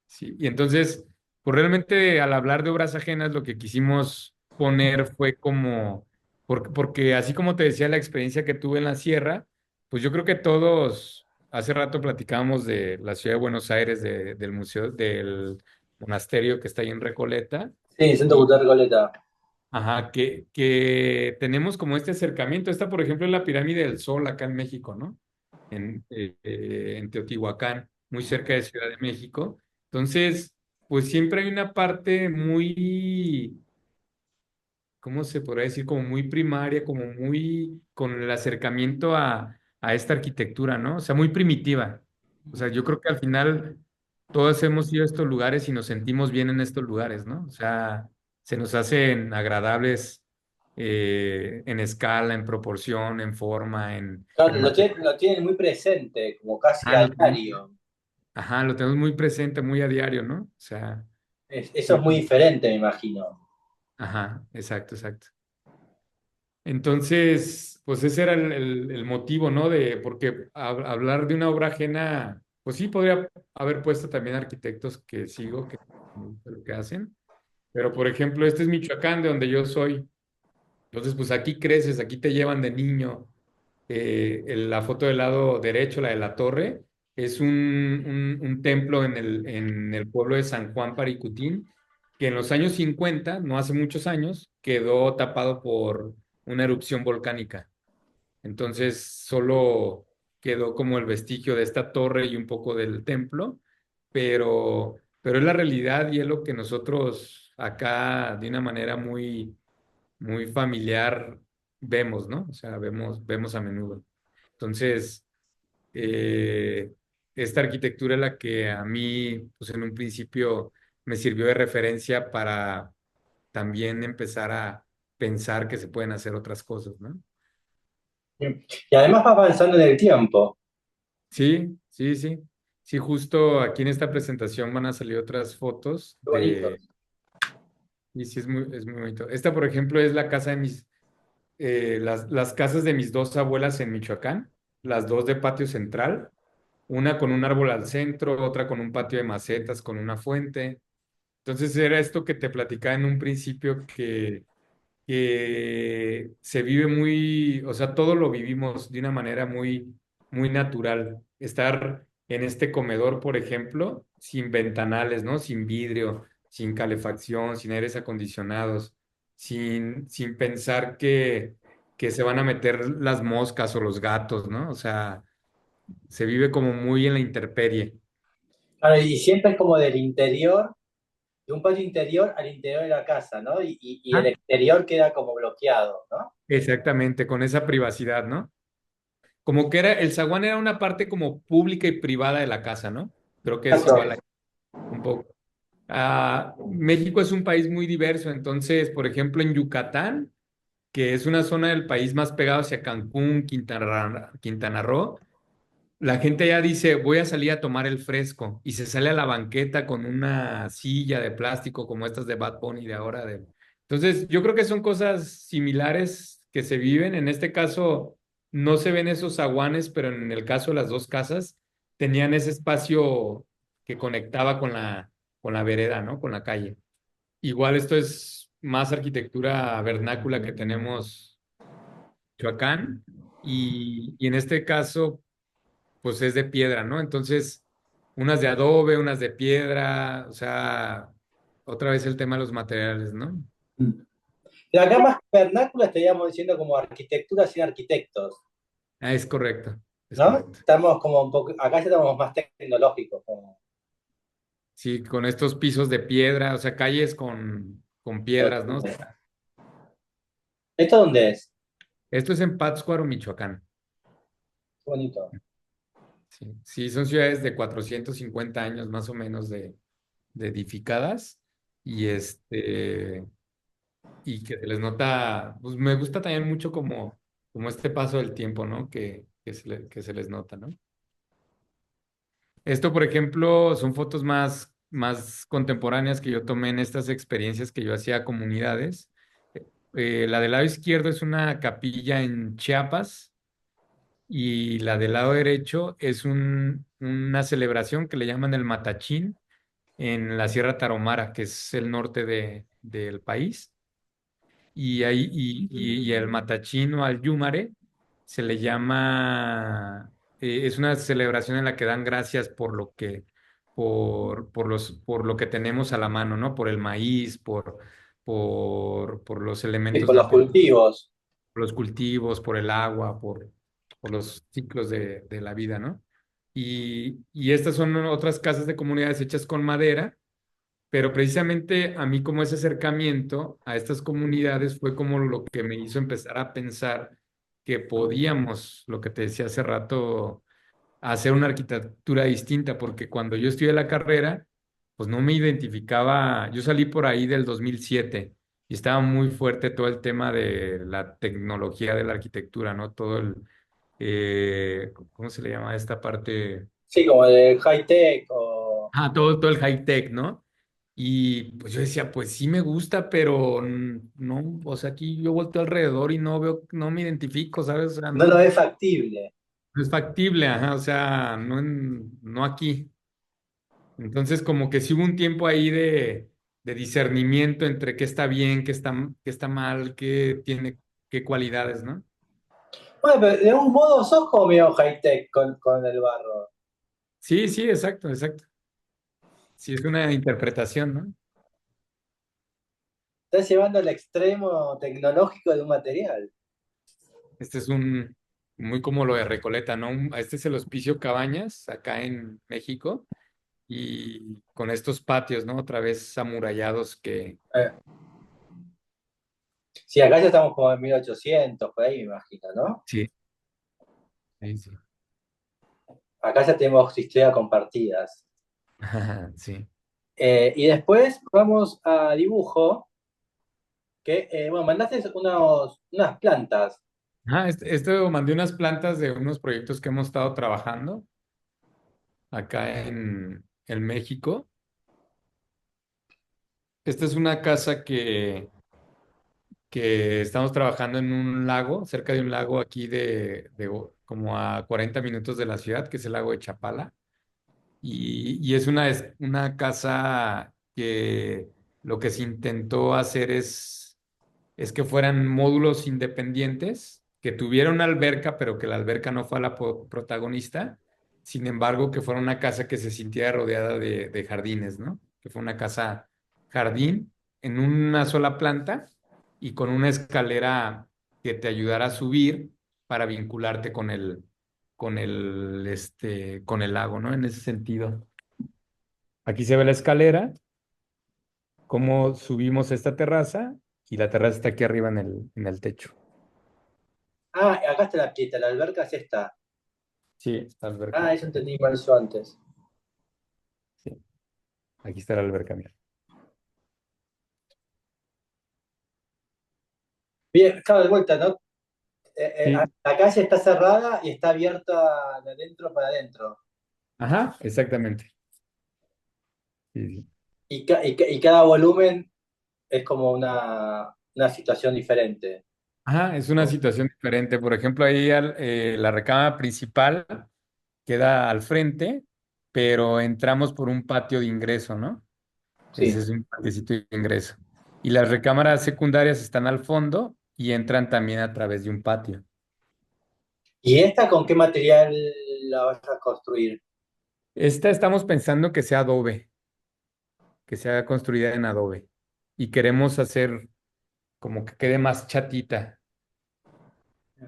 Sí, y entonces, pues realmente al hablar de obras ajenas, lo que quisimos poner fue porque así como te decía la experiencia que tuve en la sierra, pues yo creo que todos, hace rato platicábamos de la ciudad de Buenos Aires, del museo, del monasterio que está ahí en Recoleta, Sí, Centro y Cultural Recoleta. ajá, que tenemos como este acercamiento. Esta, por ejemplo, es la pirámide del Sol acá en México, ¿no? En Teotihuacán, muy cerca de Ciudad de México. Entonces, pues siempre hay una parte muy, ¿cómo se podría decir? Como muy primaria, como muy con el acercamiento a esta arquitectura, ¿no? O sea, muy primitiva. O sea, yo creo que al final todos hemos ido a estos lugares y nos sentimos bien en estos lugares, ¿no? O sea, se nos hacen agradables en escala, en proporción, en forma, en Claro, material. lo tienen muy presente, como casi Ah, a lo tenemos, diario. ajá, lo tenemos muy presente, muy a diario, ¿no? O sea, Eso sí, es muy diferente, me imagino. ajá, exacto, exacto. Entonces, pues ese era el motivo, ¿no? Porque hablar de una obra ajena, pues sí, podría haber puesto también arquitectos que sigo, que me gusta lo que hacen, pero por ejemplo, este es Michoacán, de donde yo soy. Entonces, pues aquí creces, aquí te llevan de niño. La foto del lado derecho, la de la torre, es un templo en el pueblo de San Juan Paricutín, que en los años 50, no hace muchos años, quedó tapado por una erupción volcánica. Entonces, solo quedó como el vestigio de esta torre y un poco del templo, pero es la realidad y es lo que nosotros acá, de una manera muy muy familiar vemos, ¿no? O sea, vemos a menudo. Entonces, eh, esta arquitectura es la que a mí, pues en un principio me sirvió de referencia para también empezar a pensar que se pueden hacer otras cosas, ¿no? Y además va avanzando en el tiempo. Sí, sí, sí. Sí, justo aquí en esta presentación van a salir otras fotos Qué bonito. de... Y sí, es muy bonito. Esta, por ejemplo, es la casa de las casas de mis dos abuelas en Michoacán, las dos de patio central, una con un árbol al centro, otra con un patio de macetas, con una fuente. Entonces era esto que te platicaba en un principio que se vive muy, o sea, todo lo vivimos de una manera muy, muy natural. Estar en este comedor, por ejemplo, sin ventanales, ¿no? Sin vidrio, sin calefacción, sin aires acondicionados, sin pensar que se van a meter las moscas o los gatos, ¿no? O sea, se vive como muy en la intemperie. Claro, y siempre es como del interior, de un patio interior al interior de la casa, ¿no? Y el Ah, exterior queda como bloqueado, ¿no? exactamente, con esa privacidad, ¿no? Como que era, el zaguán era una parte como pública y privada de la casa, ¿no? Creo que es igual Exacto. ahí, un poco. México es un país muy diverso, entonces, por ejemplo, en Yucatán, que es una zona del país más pegado hacia Cancún, Quintana Roo, la gente ya dice, voy a salir a tomar el fresco y se sale a la banqueta con una silla de plástico como estas de Bad Bunny de ahora. Entonces, yo creo que son cosas similares que se viven. En este caso, no se ven esos aguanes, pero en el caso de las dos casas, tenían ese espacio que conectaba con la vereda, ¿no? Con la calle. Igual esto es más arquitectura vernácula que tenemos en Michoacán y en este caso pues es de piedra, ¿no? Entonces, unas de adobe, unas de piedra, o sea, otra vez el tema de los materiales, ¿no? Pero acá más que vernácula estaríamos diciendo como arquitectura sin arquitectos, Ah, es correcto, es ¿no? correcto. Estamos como un poco, acá ya estamos más tecnológicos, como Sí, con estos pisos de piedra, o sea, calles con piedras, ¿no? ¿esto dónde es? Esto es en Pátzcuaro, Michoacán. Qué bonito. Sí, sí, son ciudades de 450 años más o menos de edificadas y y que se les nota, pues me gusta también mucho como este paso del tiempo, ¿no? Que se les nota, ¿no? Esto, por ejemplo, son fotos más contemporáneas que yo tomé en estas experiencias que yo hacía a comunidades. La del lado izquierdo es una capilla en Chiapas y la del lado derecho es una celebración que le llaman el Matachín en la Sierra Tarahumara, que es el norte del país. Y el matachín o al yumare se le llama, es una celebración en la que dan gracias por por lo que tenemos a la mano, ¿no? Por el maíz, por los Y elementos por los naturales, cultivos. por los cultivos, por el agua, por los ciclos de la vida, ¿no? Y estas son otras casas de comunidades hechas con madera, pero precisamente a mí como ese acercamiento a estas comunidades fue como lo que me hizo empezar a pensar que podíamos, lo que te decía hace rato, hacer una arquitectura distinta, porque cuando yo estudié la carrera, pues no me identificaba, yo salí por ahí del 2007 y estaba muy fuerte todo el tema de la tecnología de la arquitectura, ¿no? Todo ¿cómo se le llama esta parte? Sí, como de high tech o... Todo el high tech, ¿no? Y pues yo decía, pues sí me gusta, pero no, o sea, aquí yo volteo alrededor y no veo, no me identifico, ¿sabes? O sea, No lo no, es factible. no es factible, ajá, o sea, no aquí. Entonces, como que sí hubo un tiempo ahí de discernimiento entre qué está bien, qué está mal, qué tiene, qué cualidades, ¿no? Bueno, pero de un modo sos como medio high tech con el barro. Sí, sí, exacto, exacto. Sí, es una interpretación, ¿no? Estás llevando al extremo tecnológico de un material. Este es muy como lo de Recoleta, ¿no? Este es el Hospicio Cabañas, acá en México, y con estos patios, ¿no? Otra vez amurallados que... Eh, sí, acá ya estamos como en 1800 por ahí me imagino, ¿no? Sí, sí, sí. Acá ya tenemos historia compartidas. Sí. Y después vamos a dibujo, que, bueno, mandaste unas plantas. Esto mandé unas plantas de unos proyectos que hemos estado trabajando. acá en México. Esta es una casa que estamos trabajando en un lago, cerca de un lago aquí como a 40 minutos de la ciudad, que es el lago de Chapala. Y es una casa que lo que se intentó hacer es que fueran módulos independientes, que tuviera una alberca, pero que la alberca no fue la protagonista. Sin embargo, que fuera una casa que se sintiera rodeada de jardines, ¿no? Que fue una casa jardín en una sola planta y con una escalera que te ayudara a subir para vincularte con el lago, ¿no? En ese sentido. Aquí se ve la escalera, cómo subimos esta terraza y la terraza está aquí arriba en el techo. Ah, acá está la pileta, la alberca es esta. Sí, está la alberca. Ah, eso entendí mal yo antes. Sí, aquí está la alberca, mira. Bien, claro, de vuelta, ¿no? Sí, La calle está cerrada y está abierta de adentro para adentro. ajá, exactamente. Sí, sí. Y cada volumen es como una situación diferente. Ajá, es una situación diferente. Por ejemplo, ahí la recámara principal queda al frente, pero entramos por un patio de ingreso, ¿no? Ese Sí. es un patiecito de ingreso. Y las recámaras secundarias están al fondo y entran también a través de un patio. ¿Y esta con qué material la vas a construir? Esta estamos pensando que sea adobe, que sea construida en adobe. Y queremos hacer como que quede más chatita.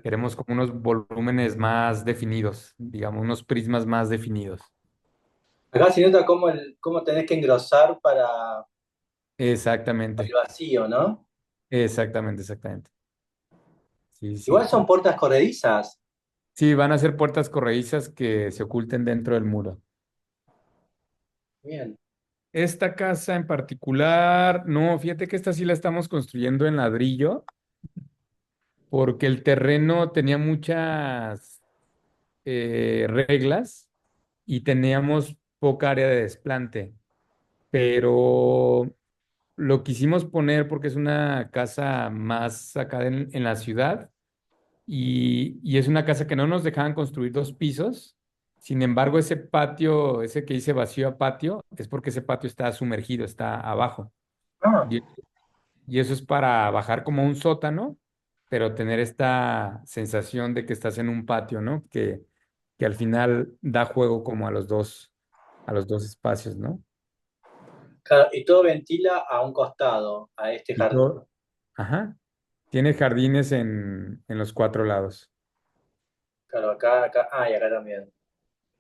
Queremos como unos volúmenes más definidos, digamos, unos prismas más definidos. Acá se nota cómo tenés que engrosar para el Exactamente, vacío, ¿no? exactamente, exactamente. Sí, Igual sí. son puertas corredizas. Sí, van a ser puertas corredizas que se oculten dentro del muro. Bien. Esta casa en particular, no, fíjate que esta sí la estamos construyendo en ladrillo, porque el terreno tenía muchas reglas y teníamos poca área de desplante, pero lo quisimos poner porque es una casa más acá en la ciudad y es una casa que no nos dejaban construir dos pisos. Sin embargo, ese patio, ese que dice vacío a patio, es porque ese patio está sumergido, está abajo. Ah, Y, y eso es para bajar como un sótano, pero tener esta sensación de que estás en un patio, ¿no? Que al final da juego como a los dos espacios, ¿no? claro, y todo ventila a un costado, a este Y jardín. todo, ajá, tiene jardines en los cuatro lados. Claro, acá, y acá también.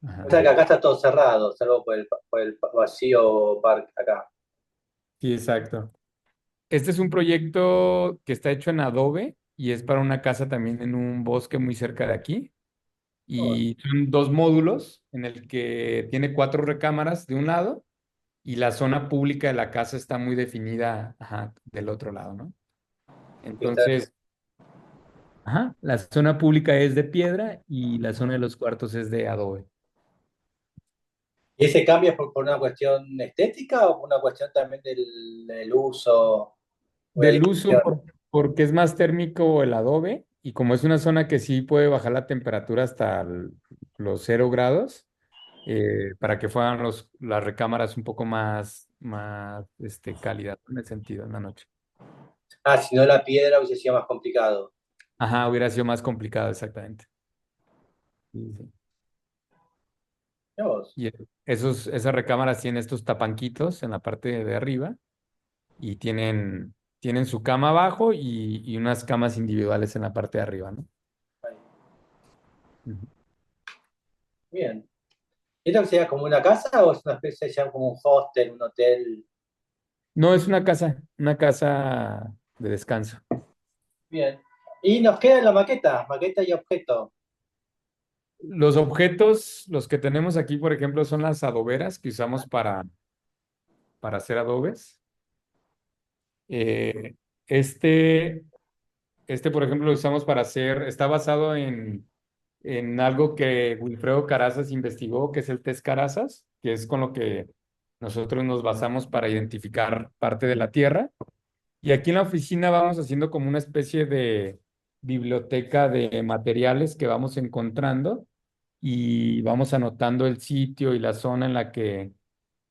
O Ajá. sea que acá está todo cerrado, salvo por el vacío parque acá. Sí, exacto. Este es un proyecto que está hecho en adobe y es para una casa también en un bosque muy cerca de aquí. Y son dos módulos en el que tiene cuatro recámaras de un lado y la zona pública de la casa está muy definida, ajá, del otro lado, ¿no? Está- Entonces, ajá, la zona pública es de piedra y la zona de los cuartos es de adobe. ¿Y ese cambio es por una cuestión estética o por una cuestión también del uso o la Del uso distribución? porque es más térmico el adobe y como es una zona que sí puede bajar la temperatura hasta los 0 grados, para que fueran las recámaras un poco más cálidas, ¿no? En el sentido, en la noche. Ah, si no la piedra hubiese sido más complicado. Ajá, hubiera sido más complicado, exactamente. Sí, sí. Mirá vos. Y esas recámaras tienen estos tapanquitos en la parte de arriba y tienen su cama abajo y unas camas individuales en la parte de arriba, ¿no? Ahí. Ujú. Bien. ¿Esto que sería como una casa o es una especie ya como un hostel, un hotel? No, es una casa de descanso. Bien. Y nos queda la maqueta y objeto. Los objetos, los que tenemos aquí, por ejemplo, son las adoberas que usamos para hacer adobes. Eh, este, por ejemplo, lo usamos para hacer, está basado en algo que Wilfredo Carazas investigó, que es el test Carazas, que es con lo que nosotros nos basamos para identificar parte de la Tierra. Y aquí en la oficina vamos haciendo como una especie de biblioteca de materiales que vamos encontrando y vamos anotando el sitio y la zona en la que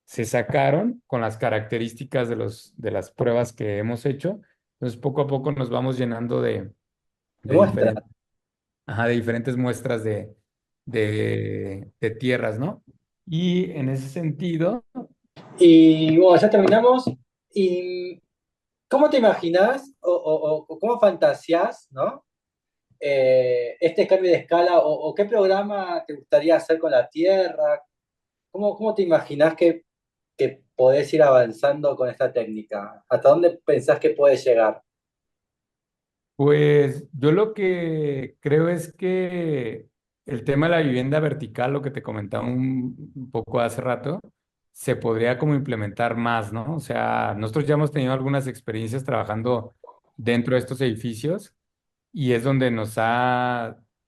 se sacaron con las características de las pruebas que hemos hecho. Entonces, poco a poco nos vamos llenando de Demuestra. diferentes, ajá, de diferentes muestras de tierras, ¿no? Y en ese sentido, Y bueno, ya terminamos. ¿Y cómo te imaginas o cómo fantaseás, ¿no? Este cambio de escala o qué programa te gustaría hacer con la Tierra? ¿Cómo te imaginás que podés ir avanzando con esta técnica? ¿Hasta dónde pensás que puede llegar? pues yo lo que creo es que el tema de la vivienda vertical, lo que te comentaba un poco hace rato, se podría como implementar más, ¿no? O sea, nosotros ya hemos tenido algunas experiencias trabajando dentro de estos edificios y es donde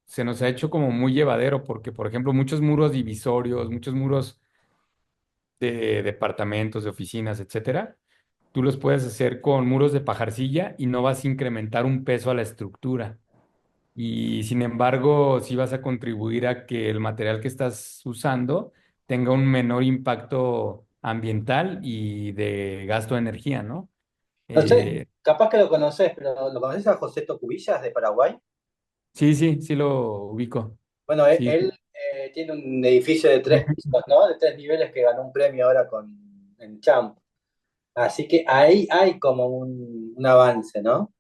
se nos ha hecho como muy llevadero, porque, por ejemplo, muchos muros divisorios, muchos muros de departamentos, de oficinas, etcétera, tú los puedes hacer con muros de pajarcilla y no vas a incrementar un peso a la estructura. Y sin embargo, sí vas a contribuir a que el material que estás usando tenga un menor impacto ambiental y de gasto de energía, ¿no? No sé, Eh, capaz que lo conocés, pero ¿lo conocés a José Cubillas de Paraguay? sí, sí, sí lo ubico. Bueno, Sí, él tiene un edificio de 3 pisos, ¿no? De 3 niveles que ganó un premio ahora en Champ. Así que ahí hay como un avance, ¿no?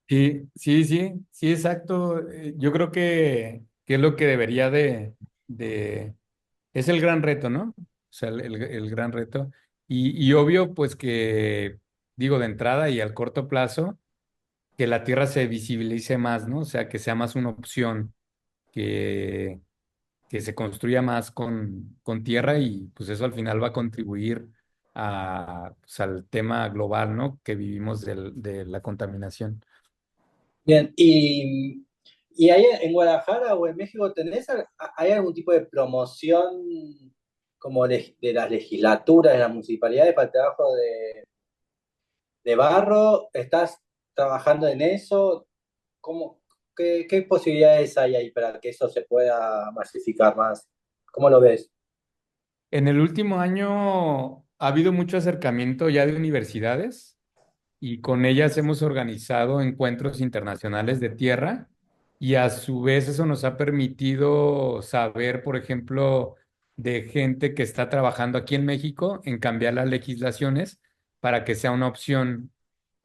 sí, sí, sí, sí, exacto. Yo creo que es lo que debería de... Es el gran reto, ¿no? O sea, el gran reto. Y obvio, pues que, digo, de entrada y al corto plazo, que la Tierra se visibilice más, ¿no? O sea, que sea más una opción, que, que se construya más con tierra y pues eso al final va a contribuir pues, al tema global, ¿no? Que vivimos de la contaminación. Bien, y ahí en Guadalajara o en México hay algún tipo de promoción como de las legislaturas, de las municipalidades para el trabajo de barro? ¿Estás trabajando en eso? ¿Qué posibilidades hay ahí para que eso se pueda masificar más? ¿Cómo lo ves? En el último año ha habido mucho acercamiento ya de universidades y con ellas hemos organizado encuentros internacionales de tierra y a su vez eso nos ha permitido saber, por ejemplo, de gente que está trabajando aquí en México en cambiar las legislaciones para que sea una opción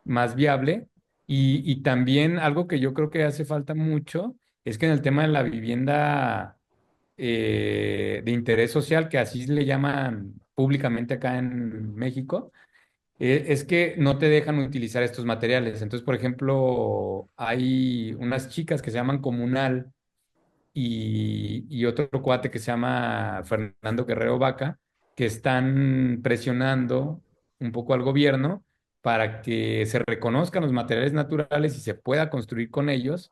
más viable. Y también algo que yo creo que hace falta mucho es que en el tema de la vivienda de interés social, que así le llaman públicamente acá en México, es que no te dejan utilizar estos materiales. Entonces, por ejemplo, hay unas chicas que se llaman Comunal y otro cuate que se llama Fernando Guerrero Vaca, que están presionando un poco al gobierno para que se reconozcan los materiales naturales y se pueda construir con ellos.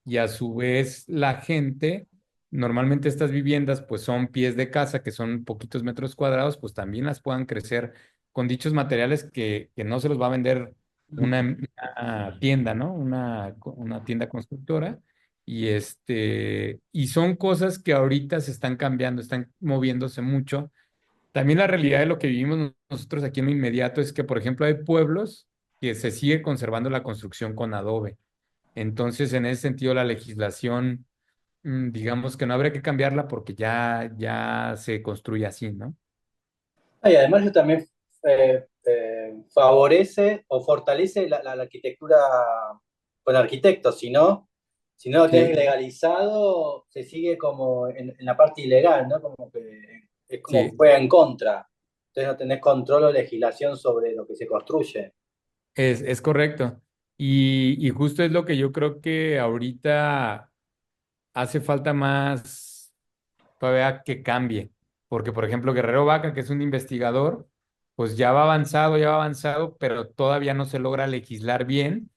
Y a su vez la gente, normalmente estas viviendas pues son pies de casa, que son poquitos metros cuadrados, pues también las puedan crecer con dichos materiales que no se los va a vender una tienda, ¿no? Una tienda constructora y son cosas que ahorita se están cambiando, están moviéndose mucho. También la realidad de lo que vivimos nosotros aquí en lo inmediato es que, por ejemplo, hay pueblos que se sigue conservando la construcción con adobe. Entonces, en ese sentido, la legislación, digamos que no habría que cambiarla porque ya se construye así, ¿no? Y además eso también favorece o fortalece la arquitectura con arquitectos, si no lo tenés Sí, legalizado, se sigue como en la parte ilegal, ¿no? Como que es como sí, juega en contra. Entonces no tenés control o legislación sobre lo que se construye. es correcto. Y justo es lo que yo creo que ahorita hace falta más todavía que cambie. Porque, por ejemplo, Guerrero Vaca, que es un investigador, pues ya va avanzado, pero todavía no se logra legislar bien.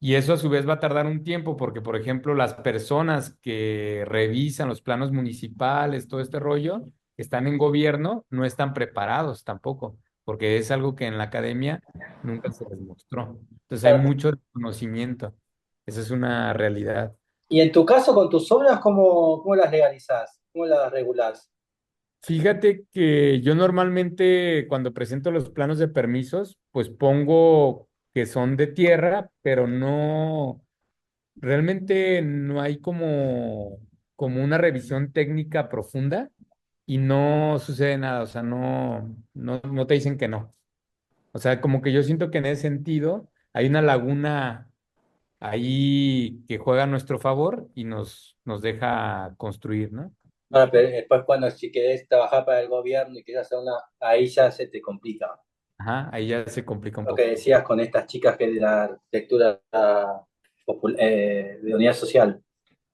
Y eso a su vez va a tardar un tiempo porque, por ejemplo, las personas que revisan los planos municipales, todo este rollo, que están en gobierno, no están preparados tampoco, porque es algo que en la academia nunca se les mostró. Entonces hay mucho desconocimiento. Esa es una realidad. Y en tu caso, con tus obras, ¿cómo las legalizás? ¿Cómo las regulás? Fíjate que yo normalmente cuando presento los planos de permisos, pues pongo que son de tierra, pero no. Realmente no hay como una revisión técnica profunda y no sucede nada, o sea, no te dicen que no. O sea, como que yo siento que en ese sentido hay una laguna ahí que juega a nuestro favor y nos deja construir, ¿no? Bueno, pero después cuando si querés trabajar para el gobierno y querés hacer una, ahí ya se te complica. Ajá, ahí ya se complica un Lo que poco. decías con estas chicas que de la arquitectura de unidad social,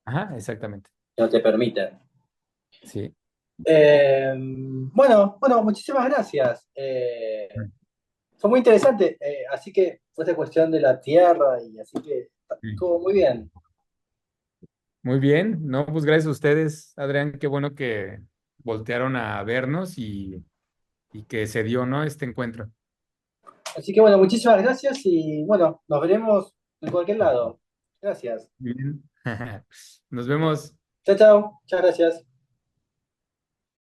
Ajá, exactamente. que no te permiten. Sí. Bueno, muchísimas gracias. Fue muy interesante, así que fue esta cuestión de la tierra y así que Sí. estuvo muy bien. Muy bien, no, pues gracias a ustedes, Adrián, qué bueno que voltearon a vernos y que se dio, ¿no? Este encuentro. Así que bueno, muchísimas gracias y bueno, nos veremos en cualquier lado. Gracias. Bien. Nos vemos. Chao, chao. Muchas gracias.